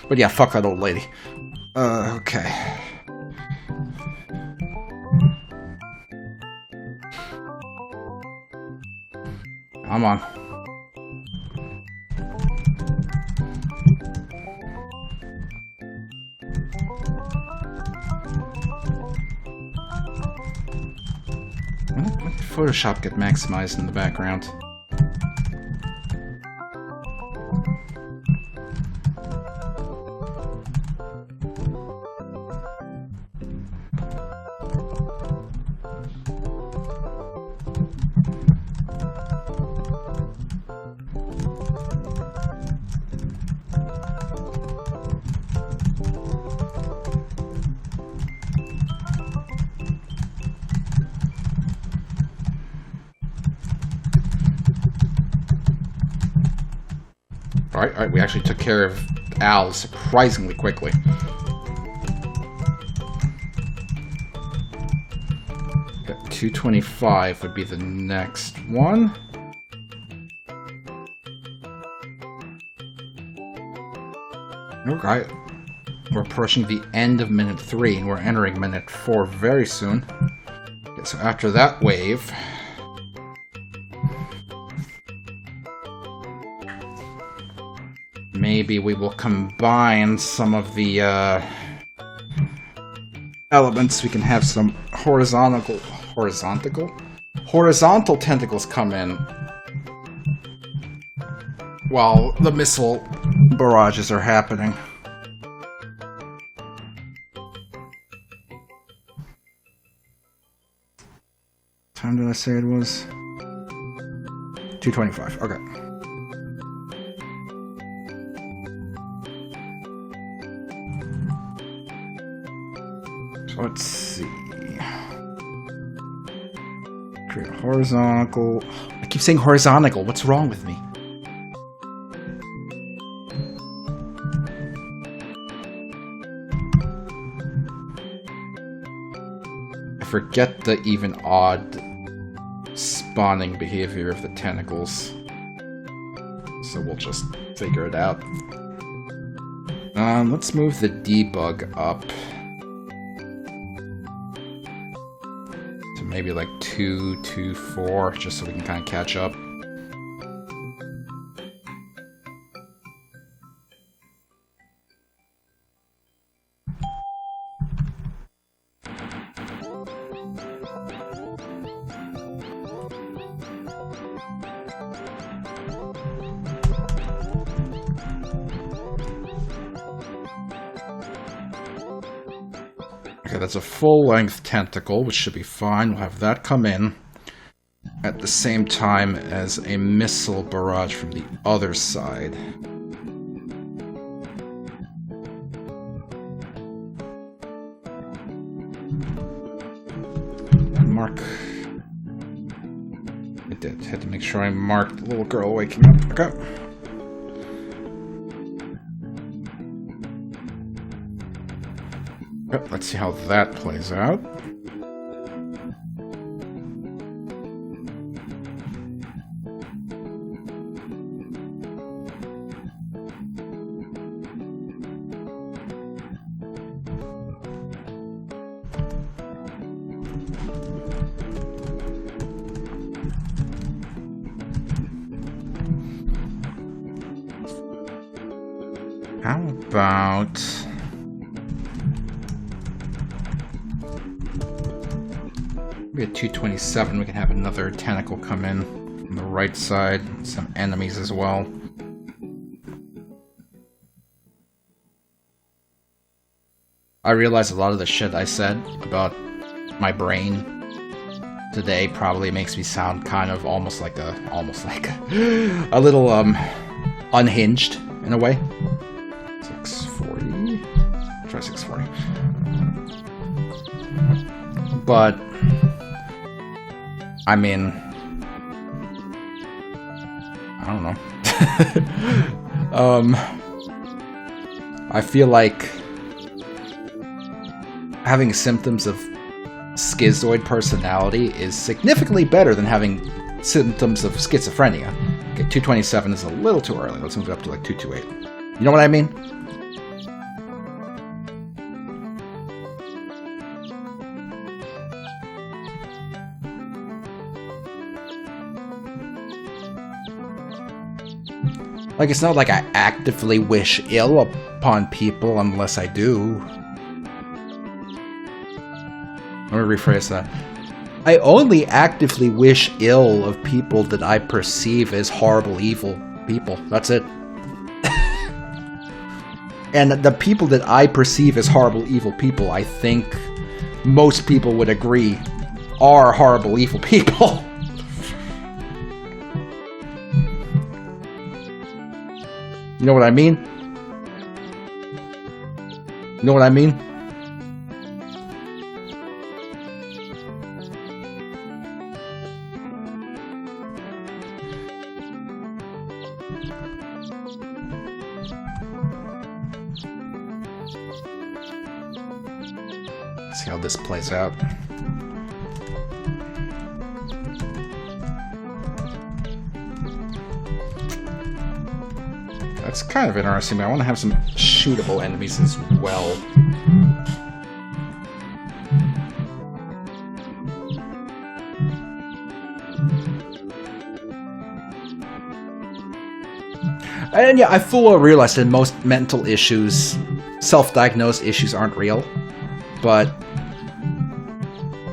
But yeah, fuck that old lady. Okay. Come on. When did Photoshop get maximized in the background? Alright, we actually took care of Al surprisingly quickly. Okay, 225 would be the next one. Okay, we're approaching the end of minute 3 and we're entering minute 4 very soon. Okay, so after that wave... maybe we will combine some of the elements. We can have some horizontal tentacles come in while the missile barrages are happening. What time did I say it was? 2:25. Okay. Let's see. Create a horizontal. I keep saying horizontal. What's wrong with me? I forget the even odd spawning behavior of the tentacles. So we'll just figure it out. Let's move the debug up. Maybe like 2, 2, 4, just so we can kind of catch up. Okay, that's a full-length tentacle, which should be fine. We'll have that come in. at the same time as a missile barrage from the other side. Mark. I did. Had to make sure I marked the little girl waking up. Okay. Yep, let's see how that plays out. How about... maybe at 227 we can have another tentacle come in from the right side. Some enemies as well. I realize a lot of the shit I said about my brain today probably makes me sound kind of almost like a little unhinged in a way. 640. Try 640. But I mean, I don't know. I feel like having symptoms of schizoid personality is significantly better than having symptoms of schizophrenia. Okay, 227 is a little too early. Let's move it up to like 228. You know what I mean? Like, it's not like I actively wish ill upon people unless I do. Let me rephrase that. I only actively wish ill of people that I perceive as horrible, evil people. That's it. And the people that I perceive as horrible, evil people, I think most people would agree are horrible, evil people. You know what I mean? You know what I mean? Let's see how this plays out. That's kind of interesting, but I want to have some shootable enemies as well. And yeah, I fully realize that most mental issues, self-diagnosed issues, aren't real. But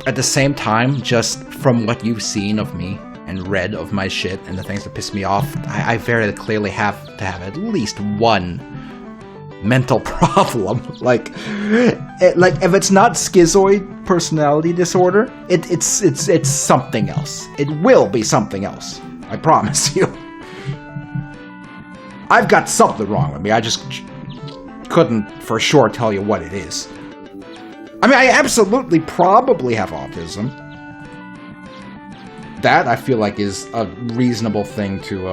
at the same time, just from what you've seen of me and read of my shit and the things that piss me off, I very clearly have to have at least one mental problem. Like if it's not schizoid personality disorder, it's something else. It will be something else. I promise you. I've got something wrong with me. I just couldn't for sure tell you what it is. I mean, I absolutely probably have autism. That, I feel like, is a reasonable thing to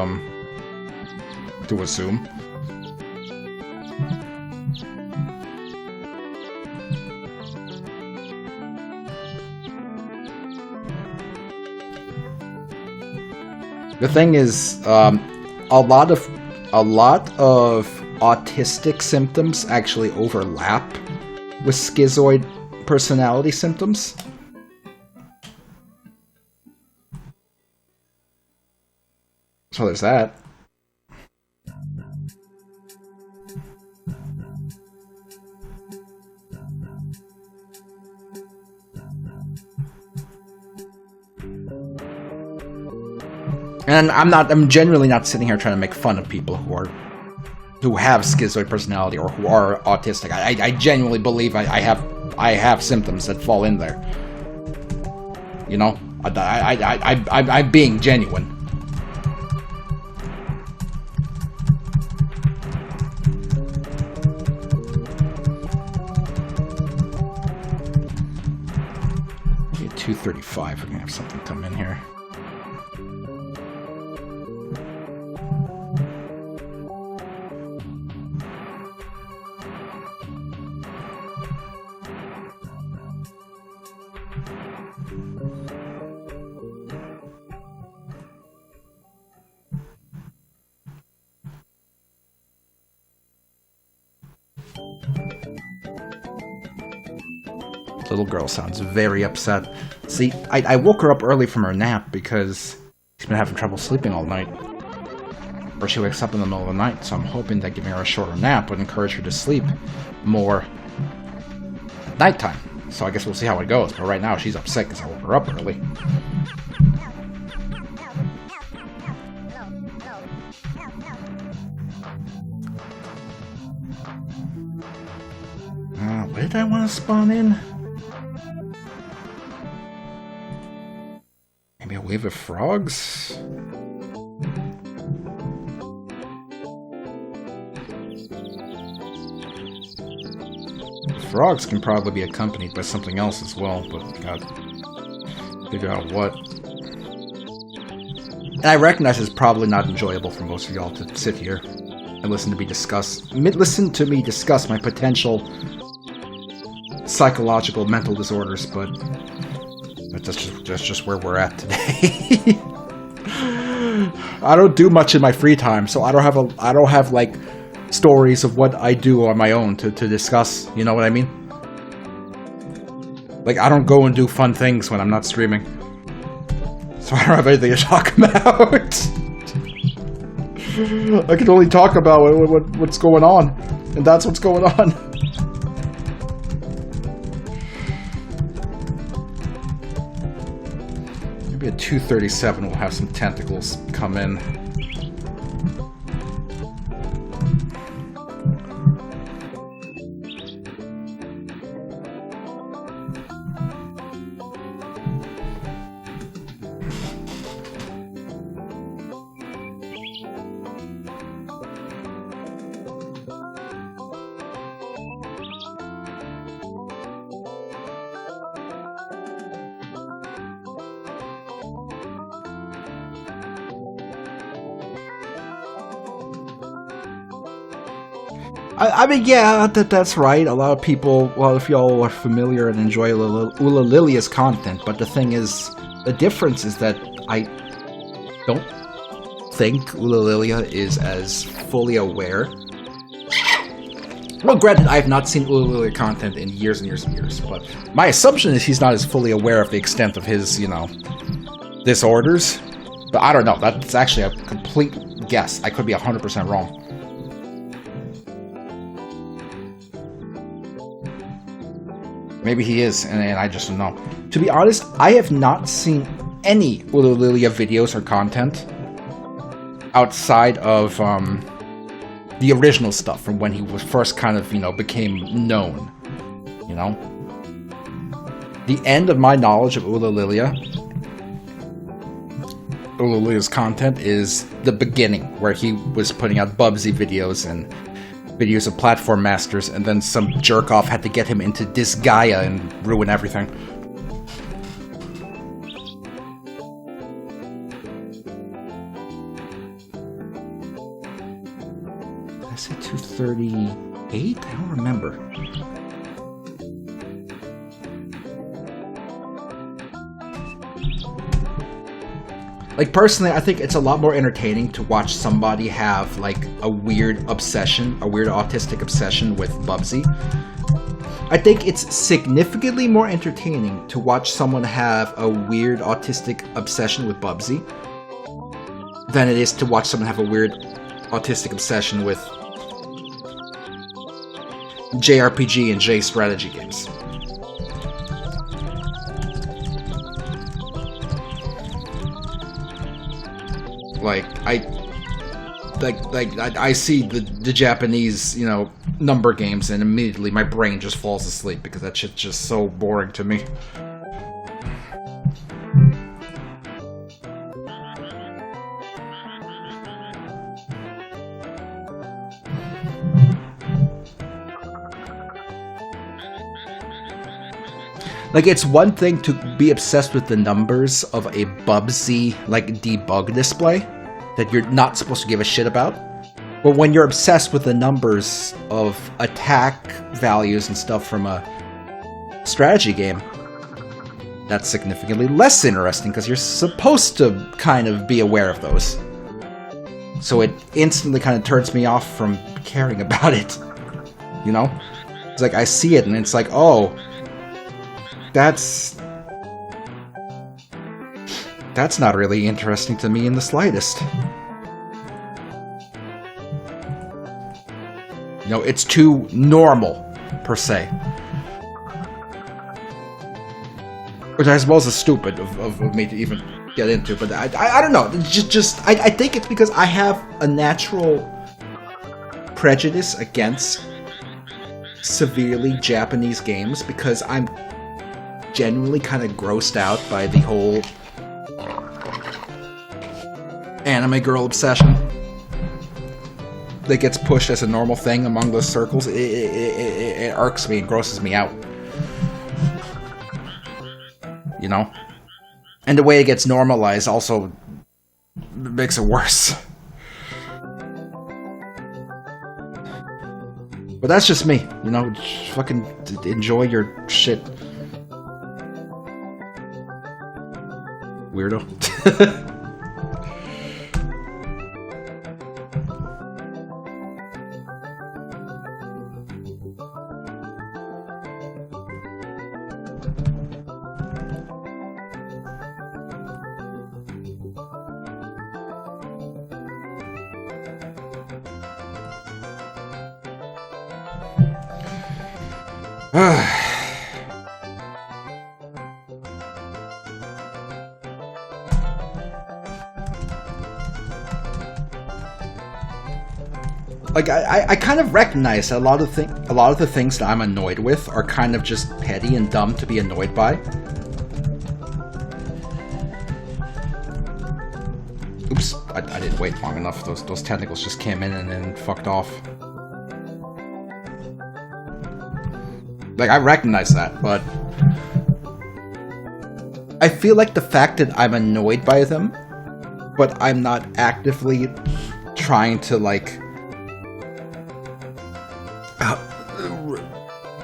assume. The thing is, a lot of autistic symptoms actually overlap with schizoid personality symptoms. So there's that. And I'm genuinely not sitting here trying to make fun of people who have schizoid personality or who are autistic. I genuinely believe I have symptoms that fall in there. You know, I'm being genuine. Okay, 235. We're gonna have something come in here. Little girl sounds very upset. See, I woke her up early from her nap because she's been having trouble sleeping all night. Or she wakes up in the middle of the night, so I'm hoping that giving her a shorter nap would encourage her to sleep more at nighttime. So I guess we'll see how it goes, but right now she's upset because I woke her up early. Where did I want to spawn in? Maybe a wave of frogs? Frogs can probably be accompanied by something else as well, but gotta figure out what. And I recognize it's probably not enjoyable for most of y'all to sit here and listen to me discuss my potential psychological mental disorders, but that's just where we're at today. I don't do much in my free time, so I don't have like stories of what I do on my own to discuss, you know what I mean? Like, I don't go and do fun things when I'm not streaming. So I don't have anything to talk about. I can only talk about what's going on. And that's what's going on. Maybe at 237 we'll have some tentacles come in. I mean, yeah, that's right. A lot of people, well, if y'all are familiar and enjoy Ulalilia's content, but the thing is, the difference is that I don't think Ulalilia is as fully aware. Well, granted, I have not seen Ulalilia content in years and years and years, but my assumption is he's not as fully aware of the extent of his, disorders. But I don't know. That's actually a complete guess. I could be 100% wrong. Maybe he is, and I just don't know. To be honest, I have not seen any Ulalilia videos or content outside of the original stuff from when he was first kind of, became known. The end of my knowledge of Ulalilia's content is the beginning, where he was putting out Bubsy videos and videos of Platform Masters, and then some jerk-off had to get him into Disgaea and ruin everything. Did I say 238? I don't remember. Like, personally, I think it's a lot more entertaining to watch somebody have, like, a weird autistic obsession with Bubsy. I think it's significantly more entertaining to watch someone have a weird autistic obsession with Bubsy than it is to watch someone have a weird autistic obsession with JRPG and J strategy games. Like, I see the Japanese, number games, and immediately my brain just falls asleep because that shit's just so boring to me. Like, it's one thing to be obsessed with the numbers of a Bubsy, like, debug display that you're not supposed to give a shit about. But when you're obsessed with the numbers of attack values and stuff from a strategy game, that's significantly less interesting because you're supposed to kind of be aware of those. So it instantly kind of turns me off from caring about it. You know? It's like, I see it and it's like, oh, that's not really interesting to me in the slightest. You know, it's too normal, per se. Which I suppose is stupid of me to even get into, but I don't know. I think it's because I have a natural prejudice against severely Japanese games because I'm genuinely kind of grossed out by the whole anime girl obsession that gets pushed as a normal thing among those circles. It irks me and grosses me out. You know? And the way it gets normalized also makes it worse. But that's just me, you know? Just fucking enjoy your shit. Weirdo. Like, I kind of recognize that a lot of the things that I'm annoyed with are kind of just petty and dumb to be annoyed by. Oops, I didn't wait long enough. Those tentacles just came in and then fucked off. Like, I recognize that, but I feel like the fact that I'm annoyed by them, but I'm not actively trying to, like,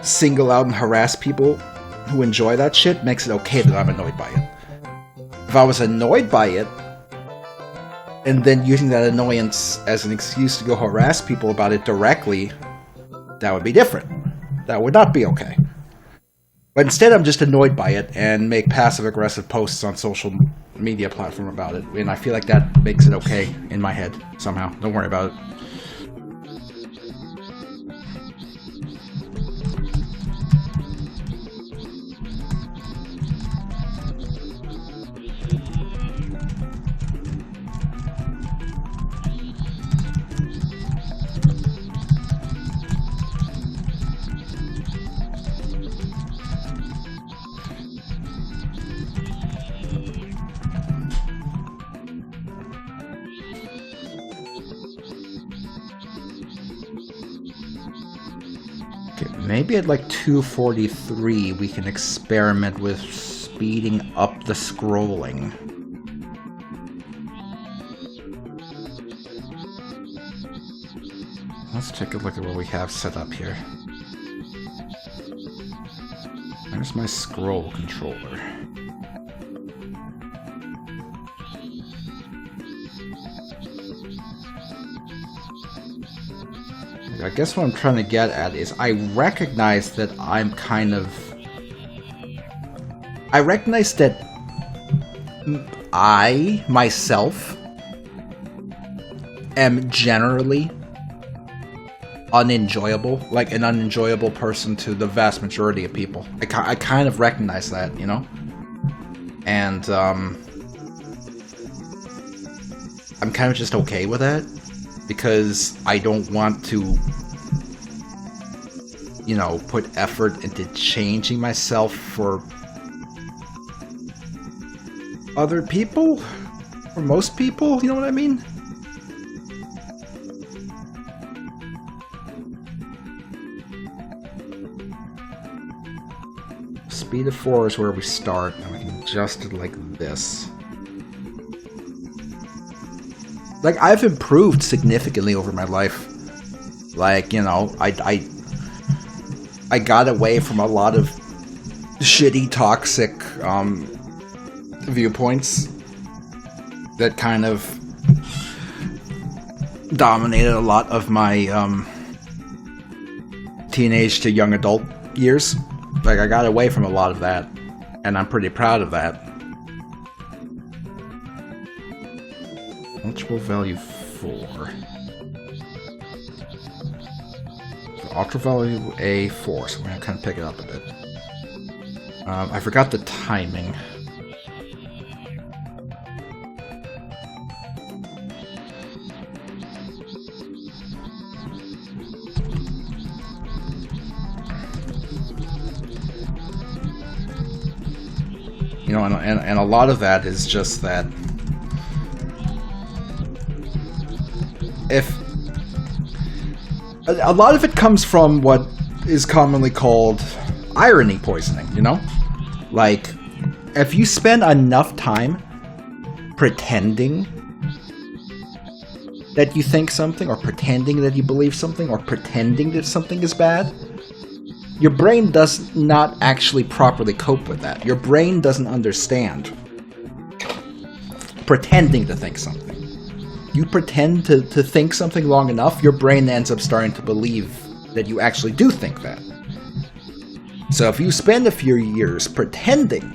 single out and harass people who enjoy that shit makes it okay that I'm annoyed by it. If I was annoyed by it, and then using that annoyance as an excuse to go harass people about it directly, that would be different. That would not be okay. But instead I'm just annoyed by it and make passive-aggressive posts on social media platform about it, and I feel like that makes it okay in my head somehow. Don't worry about it. Maybe at like 243 we can experiment with speeding up the scrolling. Let's take a look at what we have set up here. There's my scroll controller. I guess what I'm trying to get at is I recognize that I'm kind of... I recognize that I, myself, am generally unenjoyable, like an unenjoyable person to the vast majority of people. I kind of recognize that, you know? And, I'm kind of just okay with that. Because I don't want to, you know, put effort into changing myself for other people? For most people, you know what I mean? speed of 4 is where we start, and we can adjust it like this. Like, I've improved significantly over my life. Like, you know, I got away from a lot of shitty, toxic viewpoints that kind of dominated a lot of my teenage to young adult years. Like, I got away from a lot of that, and I'm pretty proud of that. Ultra value 4. So ultra value A4, so we're gonna kind of pick it up a bit. I forgot the timing. You know, and a lot of that is just that if a lot of it comes from what is commonly called irony poisoning, you know? Like, if you spend enough time pretending that you think something, or pretending that you believe something, or pretending that something is bad, your brain does not actually properly cope with that. Your brain doesn't understand pretending to think something. You pretend to think something long enough, your brain ends up starting to believe that you actually do think that. So if you spend a few years pretending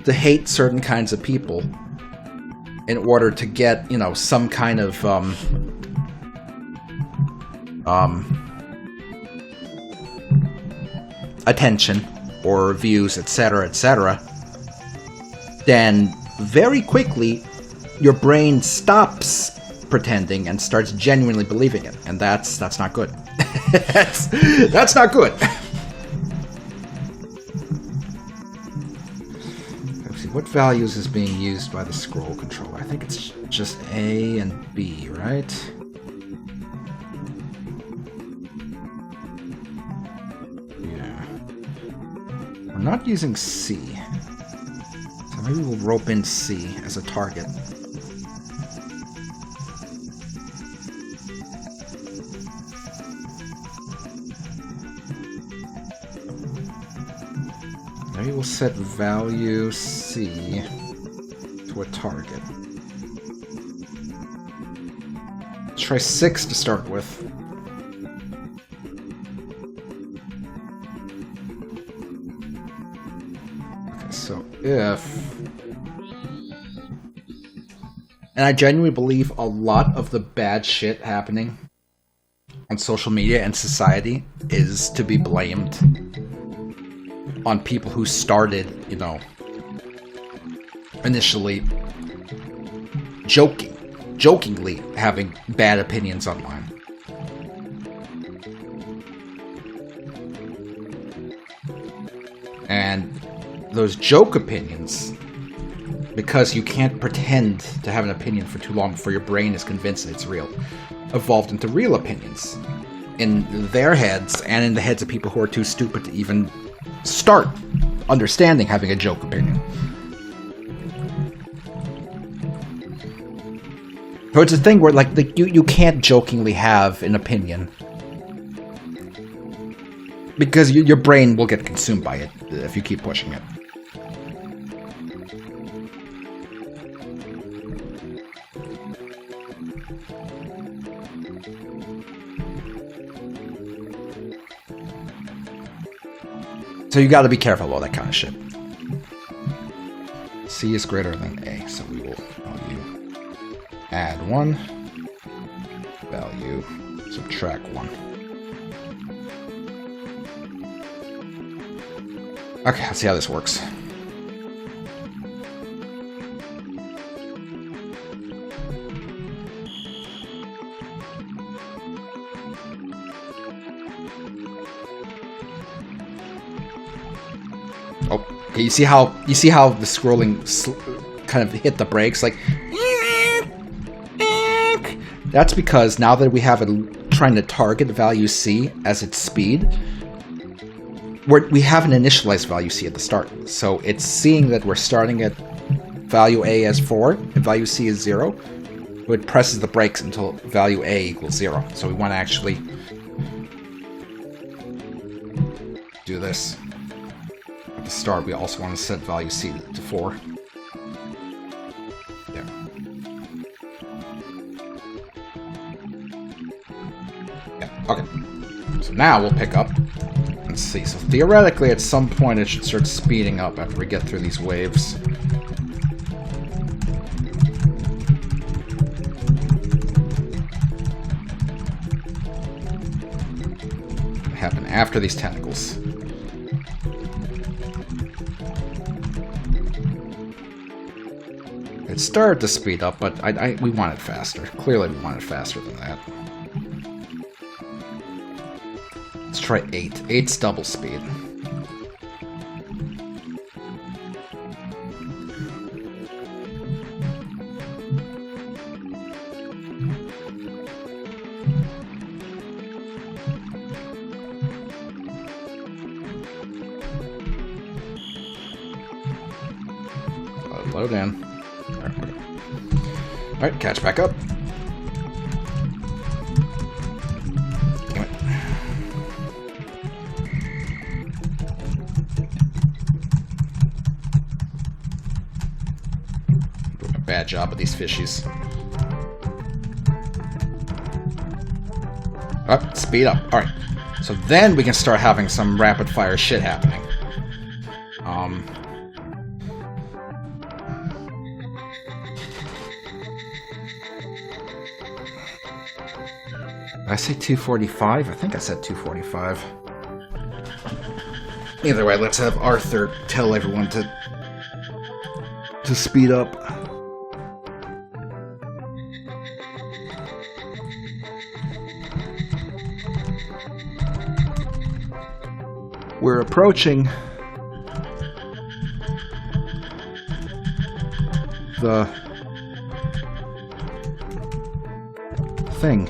to hate certain kinds of people in order to get, you know, some kind of attention or views, etc., etc., then very quickly your brain stops pretending and starts genuinely believing it, and that's not good. that's not good. Let's see, what values is being used by the scroll controller? I think it's just A and B, right? Yeah. I'm not using C. Maybe we'll rope in C as a target. Maybe we'll set value C to a target. Let's try 6 to start with. Okay, so if... And I genuinely believe a lot of the bad shit happening on social media and society is to be blamed on people who started, you know, initially jokingly having bad opinions online. And those joke opinions, because you can't pretend to have an opinion for too long before your brain is convinced that it's real, evolved into real opinions in their heads and in the heads of people who are too stupid to even start understanding having a joke opinion. So it's a thing where, like, you can't jokingly have an opinion because your brain will get consumed by it if you keep pushing it. So you gotta be careful about that kind of shit. C is greater than A, so we will value add 1, value subtract 1. Okay, let's see how this works. Oh, okay, you see how the scrolling kind of hit the brakes, like. That's because now that we have a trying to target value C as its speed, we have an initialized value C at the start. So it's seeing that we're starting at value A as 4 and value C is 0. It presses the brakes until value A equals 0. So we want to actually do this. At the start, we also want to set value C to 4. Yeah. Yeah, okay. So now we'll pick up and see. So theoretically, at some point, it should start speeding up after we get through these waves. Happen after these tentacles. It started to speed up, but we want it faster. Clearly we want it faster than that. Let's try 8. 8's double speed. Load in. Alright, catch back up. Damn it. Doing a bad job with these fishies. Up, speed up. Alright. So then we can start having some rapid fire shit happening. Did I say 245? I think I said 245. Either way, let's have Arthur tell everyone to speed up. We're approaching the thing.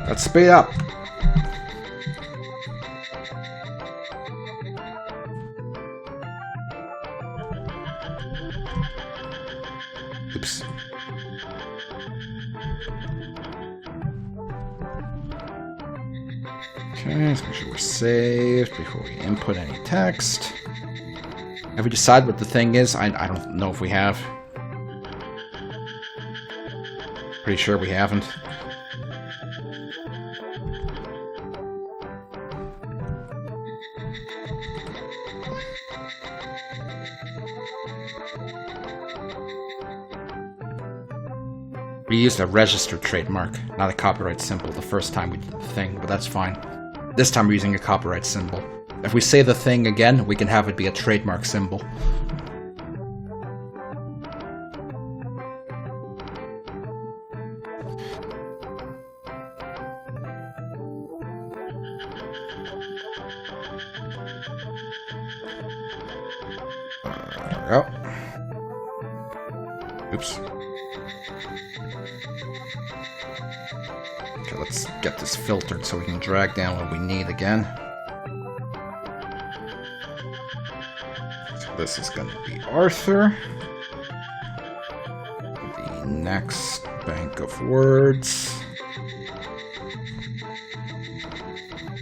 Let's speed up. Oops. Okay, let's make sure we're saved before we input any text. Have we decided what the thing is? I don't know if we have. Pretty sure we haven't. We used a registered trademark, not a copyright symbol the first time we did the thing, but that's fine. This time we're using a copyright symbol. If we say the thing again, we can have it be a trademark symbol. Oh. Oops. Okay, let's get this filtered so we can drag down what we need again. So this is going to be Arthur. The next bank of words.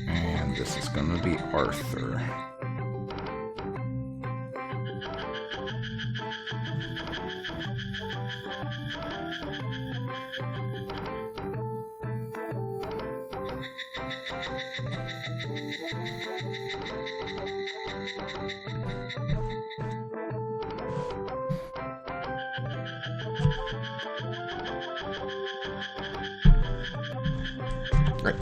And this is going to be Arthur. Great.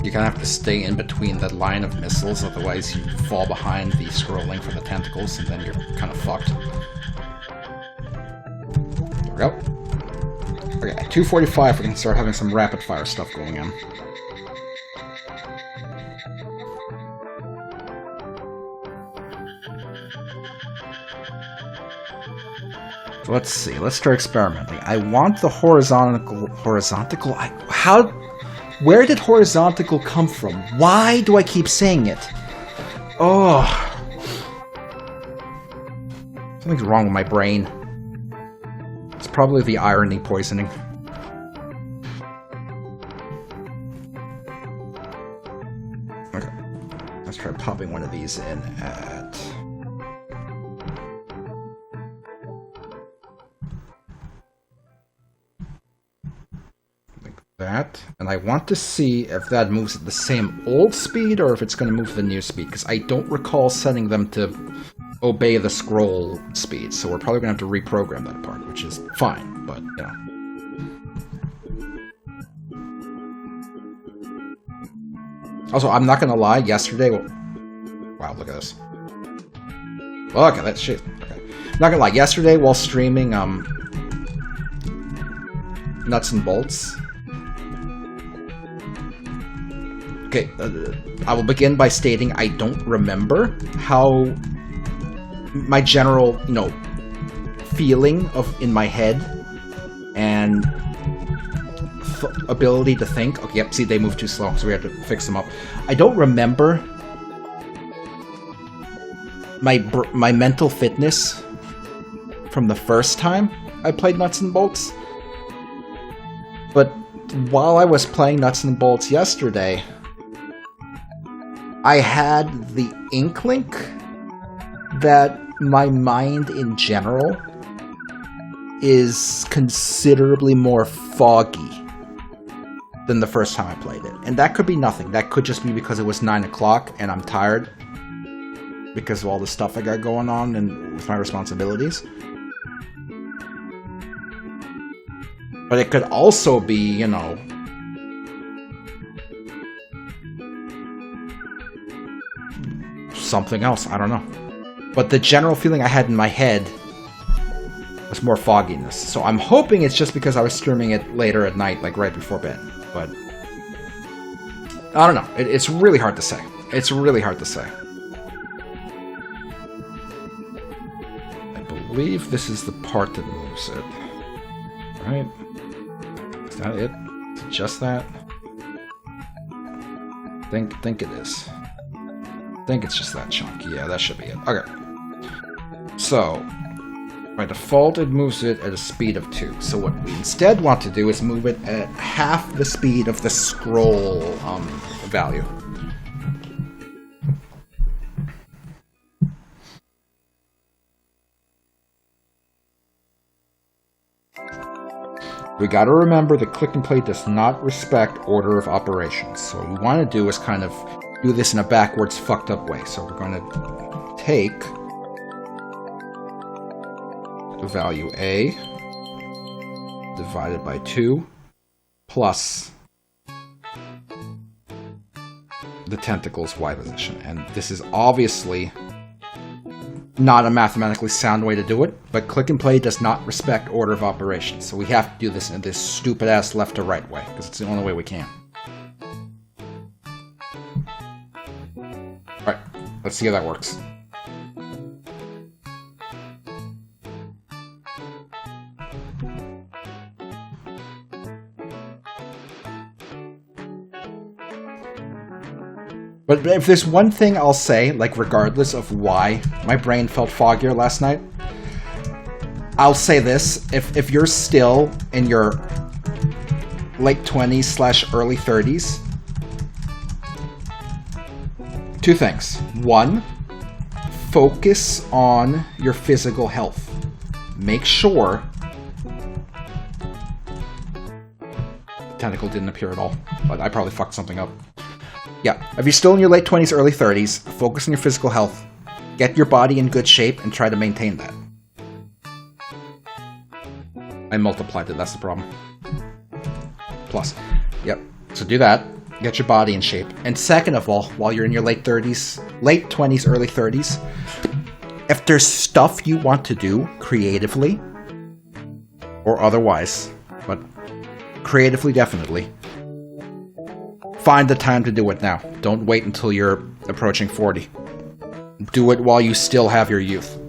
You kind of have to stay in between that line of missiles, otherwise you fall behind the scrolling for the tentacles, and then you're kind of fucked. There we go. Okay, at 2:45 we can start having some rapid-fire stuff going on. So let's see, let's start experimenting. I want the horizontal... Where did horizontal come from? Why do I keep saying it? Oh. Something's wrong with my brain. It's probably the irony poisoning. Okay. Let's try popping one of these in at... that, and I want to see if that moves at the same old speed or if it's going to move the new speed, because I don't recall setting them to obey the scroll speed, so we're probably going to have to reprogram that part, which is fine, but, you know. Also, I'm not going to lie, yesterday... Wow, look at this. Look at that shit. Okay. I'm not going to lie, yesterday while streaming, Nuts and Bolts... Okay, I will begin by stating I don't remember how my general, you know, feeling of in my head and ability to think. Okay, yep, see, they move too slow, so we have to fix them up. I don't remember my mental fitness from the first time I played Nuts and Bolts. But while I was playing Nuts and Bolts yesterday, I had the inkling that my mind in general is considerably more foggy than the first time I played it. And that could be nothing. That could just be because it was 9 o'clock and I'm tired because of all the stuff I got going on and with my responsibilities. But it could also be, you know, something else, I don't know. But the general feeling I had in my head was more fogginess. So I'm hoping it's just because I was streaming it later at night, like right before bed. But I don't know. It's really hard to say. It's really hard to say. I believe this is the part that moves it. Right? Is that it? Is it just that? Think it is. I think it's just that chunk. Yeah, that should be it. Okay. So, by default, it moves it at a speed of 2. So what we instead want to do is move it at half the speed of the scroll value. We gotta remember that Click and Play does not respect order of operations. So what we want to do is kind of do this in a backwards, fucked up way. So we're going to take the value A divided by 2 plus the tentacle's Y position. And this is obviously not a mathematically sound way to do it, but Click and Play does not respect order of operations. So we have to do this in this stupid-ass left to right way, because it's the only way we can. Alright, let's see how that works. But if there's one thing I'll say, like regardless of why my brain felt foggier last night, I'll say this. If you're still in your late 20s / early 30s, 2 things. 1, focus on your physical health. Make sure... Tentacle didn't appear at all, but I probably fucked something up. Yeah, if you're still in your late 20s, early 30s, focus on your physical health. Get your body in good shape and try to maintain that. I multiplied it, that's the problem. Plus. Yep, so do that. Get your body in shape. And second of all, while you're in your late 20s, early 30s, if there's stuff you want to do creatively, or otherwise, but creatively definitely, find the time to do it now. Don't wait until you're approaching 40. Do it while you still have your youth.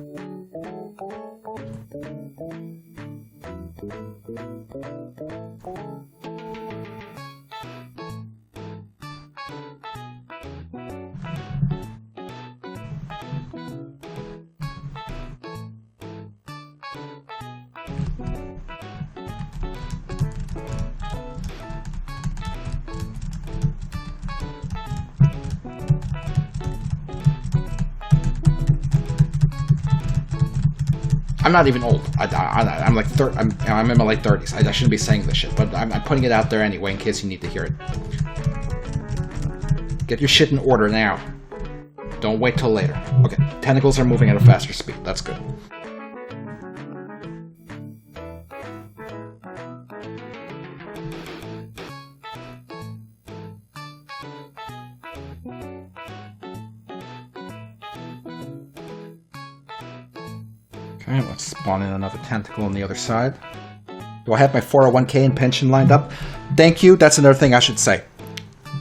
I'm not even old. I'm like I'm in my late 30s. I shouldn't be saying this shit, but I'm putting it out there anyway in case you need to hear it. Get your shit in order now. Don't wait till later. Okay, tentacles are moving at a faster speed. That's good. Okay, let's spawn in another tentacle on the other side. Do I have my 401k and pension lined up? Thank you. That's another thing I should say.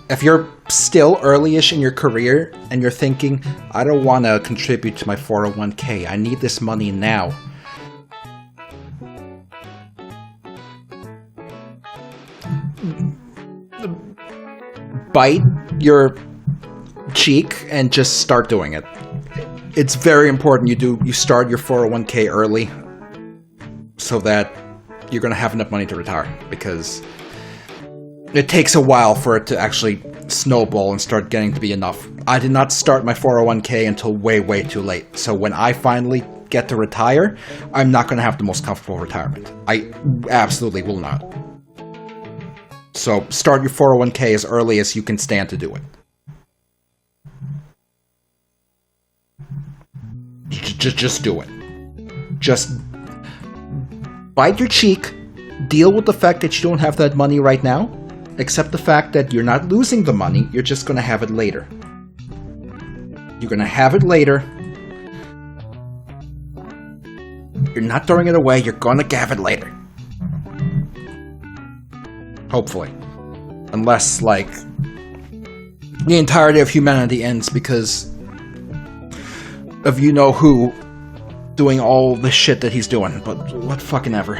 If you're still early-ish in your career and you're thinking, I don't want to contribute to my 401k, I need this money now. Bite your cheek and just start doing it. It's very important you start your 401k early so that you're going to have enough money to retire, because it takes a while for it to actually snowball and start getting to be enough. I did not start my 401k until way too late, so when I finally get to retire, I'm not going to have the most comfortable retirement. I absolutely will not. So start your 401k as early as you can stand to do it. Just do it. Just bite your cheek, deal with the fact that you don't have that money right now, accept the fact that you're not losing the money, you're just going to have it later. You're going to have it later. You're not throwing it away, you're going to have it later. Hopefully. Unless, like, the entirety of humanity ends because of you-know-who doing all the shit that he's doing. But what fucking ever.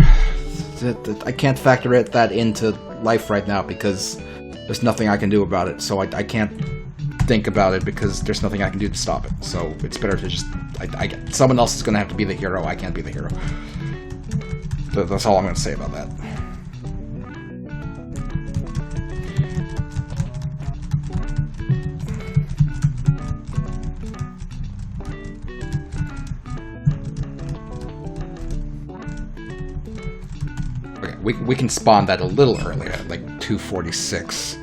I can't factor that into life right now because there's nothing I can do about it. So I can't think about it because there's nothing I can do to stop it. So it's better to just... someone else is going to have to be the hero. I can't be the hero. That's all I'm going to say about that. We can spawn that a little earlier, like 2:46.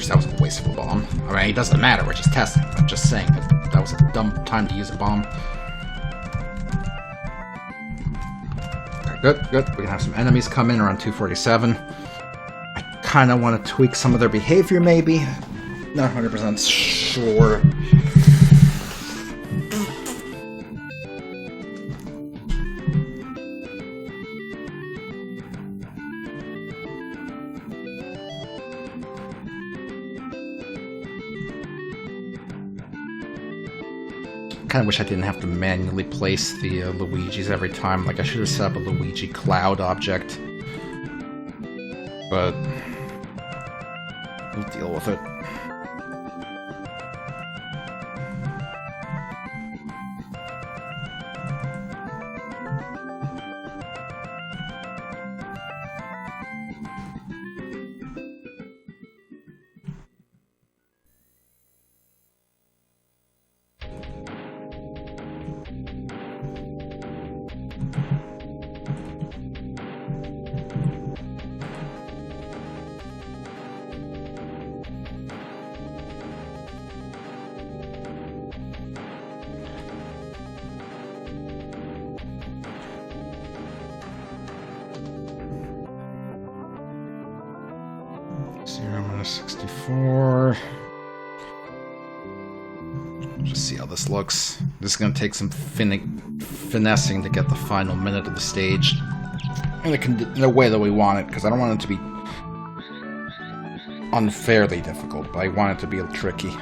That was a waste of a bomb. I mean, it doesn't matter, we're just testing. I'm just saying that was a dumb time to use a bomb. Okay, good. We can have some enemies come in around 2:47. I kind of want to tweak some of their behavior, maybe. Not 100% sure. Kind of wish I didn't have to manually place the Luigis every time. Like, I should have set up a Luigi cloud object. But we'll deal with it. 0 minus 64. Just see how this looks. This is going to take some finessing to get the final minute of the stage in a way that we want it, because I don't want it to be unfairly difficult, but I want it to be tricky.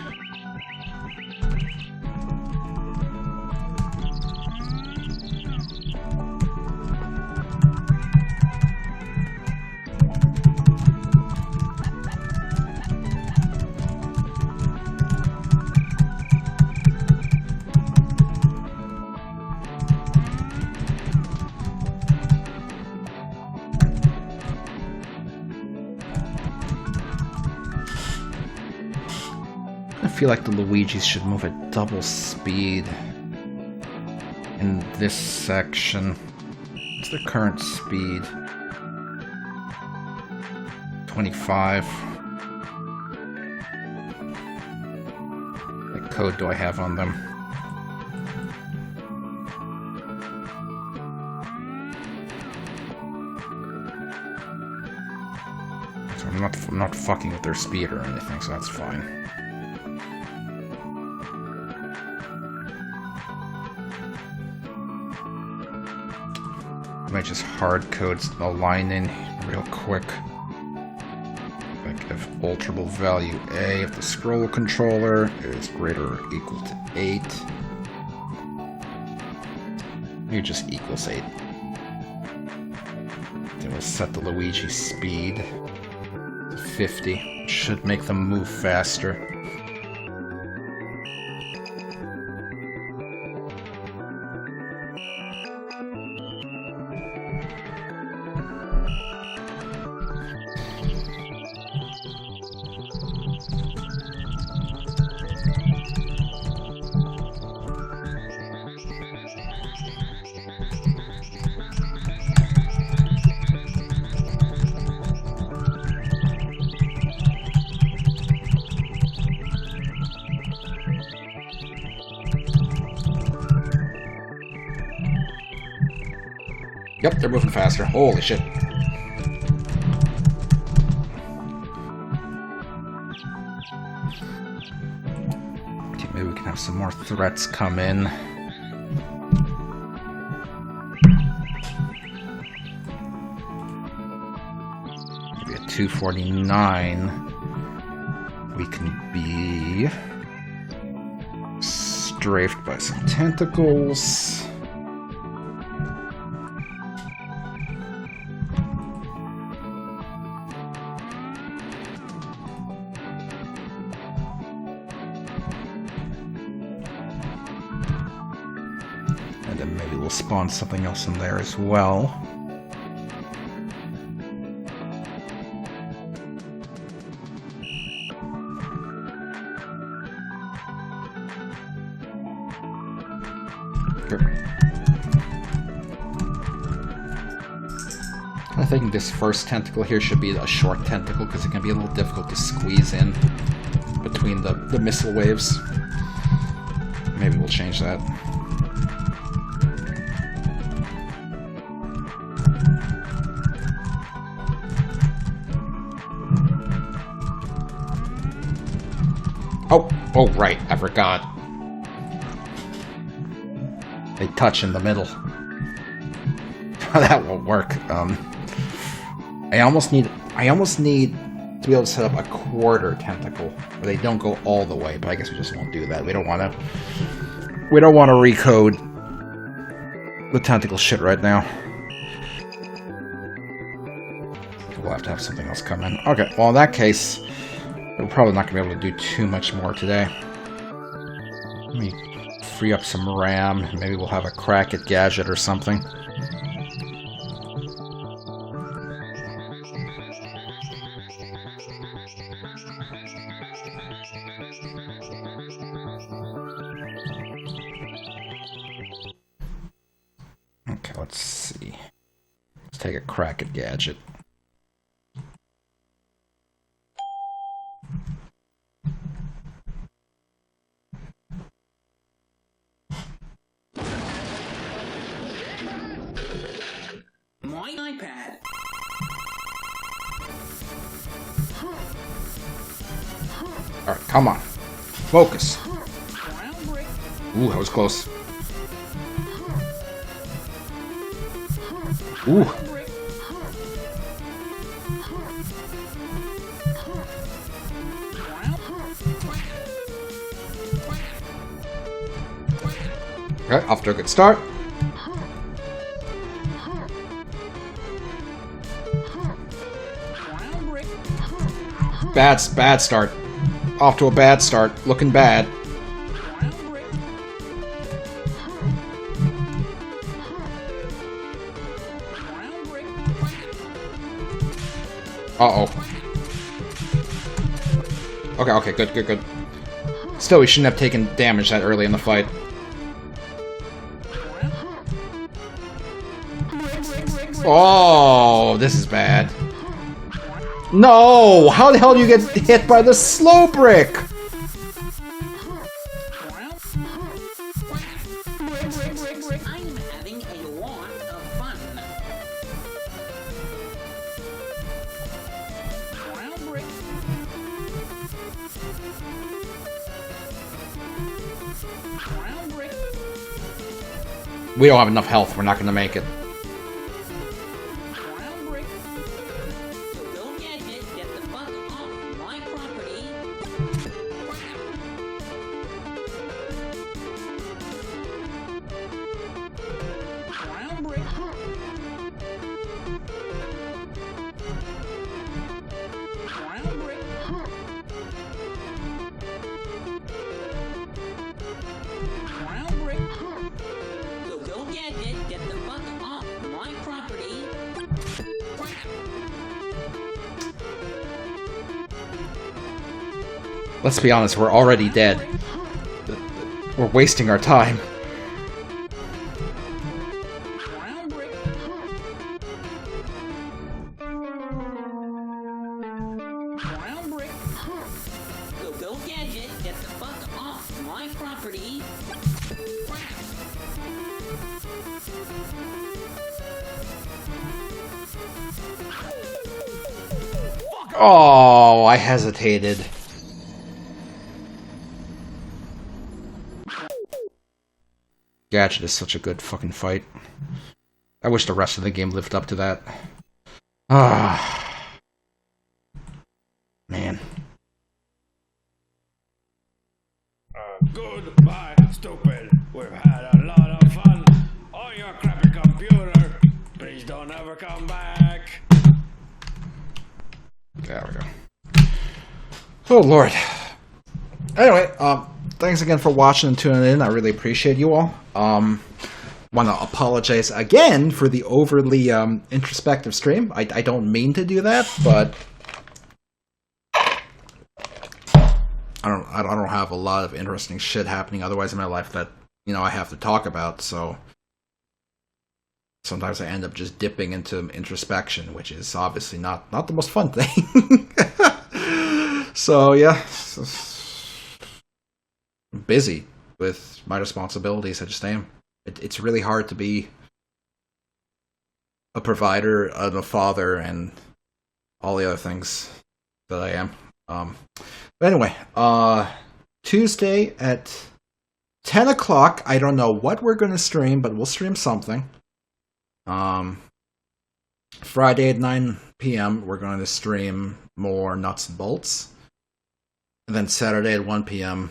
I feel like the Luigis should move at double speed in this section. What's their current speed? 25. What code do I have on them? So I'm not fucking with their speed or anything, so that's fine. I might just hard code a line in real quick. Like if alterable value A of the scroll controller is greater or equal to 8. Maybe just equals 8. Then we'll set the Luigi speed to 50. Should make them move faster. Yep, they're moving faster. Holy shit. Okay, maybe we can have some more threats come in. Maybe at 249 we can be strafed by some tentacles. And then maybe we'll spawn something else in there as well. Here. I think this first tentacle here should be a short tentacle because it can be a little difficult to squeeze in between the missile waves. Maybe we'll change that. Oh, right, I forgot. They touch in the middle. That won't work. I almost need to be able to set up a quarter tentacle where they don't go all the way, but I guess we just won't do that. We don't want to recode the tentacle shit right now. We'll have to have something else come in. Okay, well in that case, we're probably not going to be able to do too much more today. Let me free up some RAM. Maybe we'll have a crack at Gadget or something. Okay, let's see. Let's take a crack at Gadget. My iPad. Alright, come on. Focus. Ooh, that was close. Ooh. Okay, off to a good start. Bad start. Off to a bad start. Looking bad. Uh-oh. Okay, good. Still, we shouldn't have taken damage that early in the fight. Oh, this is bad. No! How the hell do you get hit by the slow brick? I'm having a lot of fun. We don't have enough health. We're not going to make it. Go get it. Get the fuck off my property. Go get it. Get the fuck off my property. Let's be honest, we're already dead. We're wasting our time. Go get it. Get the fuck off my property. Oh, I hesitated. Gadget is such a good fucking fight. I wish the rest of the game lived up to that. Ah. Man. Goodbye, stupid. We've had a lot of fun on your crappy computer. Please don't ever come back. There we go. Oh, Lord. Anyway, thanks again for watching and tuning in. I really appreciate you all. Want to apologize again for the overly introspective stream. I don't mean to do that, but I don't have a lot of interesting shit happening otherwise in my life that, you know, I have to talk about, so sometimes I end up just dipping into introspection, which is obviously not the most fun thing. So yeah, I'm busy with my responsibilities. I just am. It's really hard to be a provider and a father and all the other things that I am. But anyway, Tuesday at 10 o'clock, I don't know what we're going to stream, but we'll stream something. Friday at 9 p.m., we're going to stream more Nuts and Bolts. And then Saturday at 1 p.m.,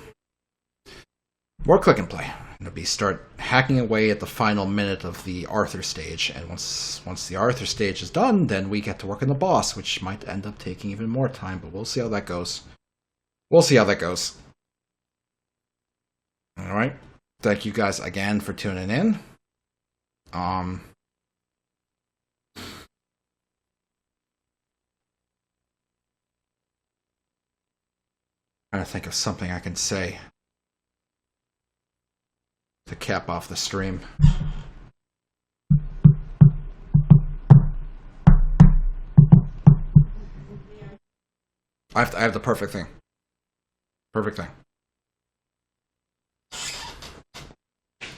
more Click and Play. It'll be start hacking away at the final minute of the Arthur stage. And once the Arthur stage is done, then we get to work on the boss, which might end up taking even more time, but we'll see how that goes. We'll see how that goes. Alright. Thank you guys again for tuning in. Trying to think of something I can say to cap off the stream. I have the perfect thing. Perfect thing.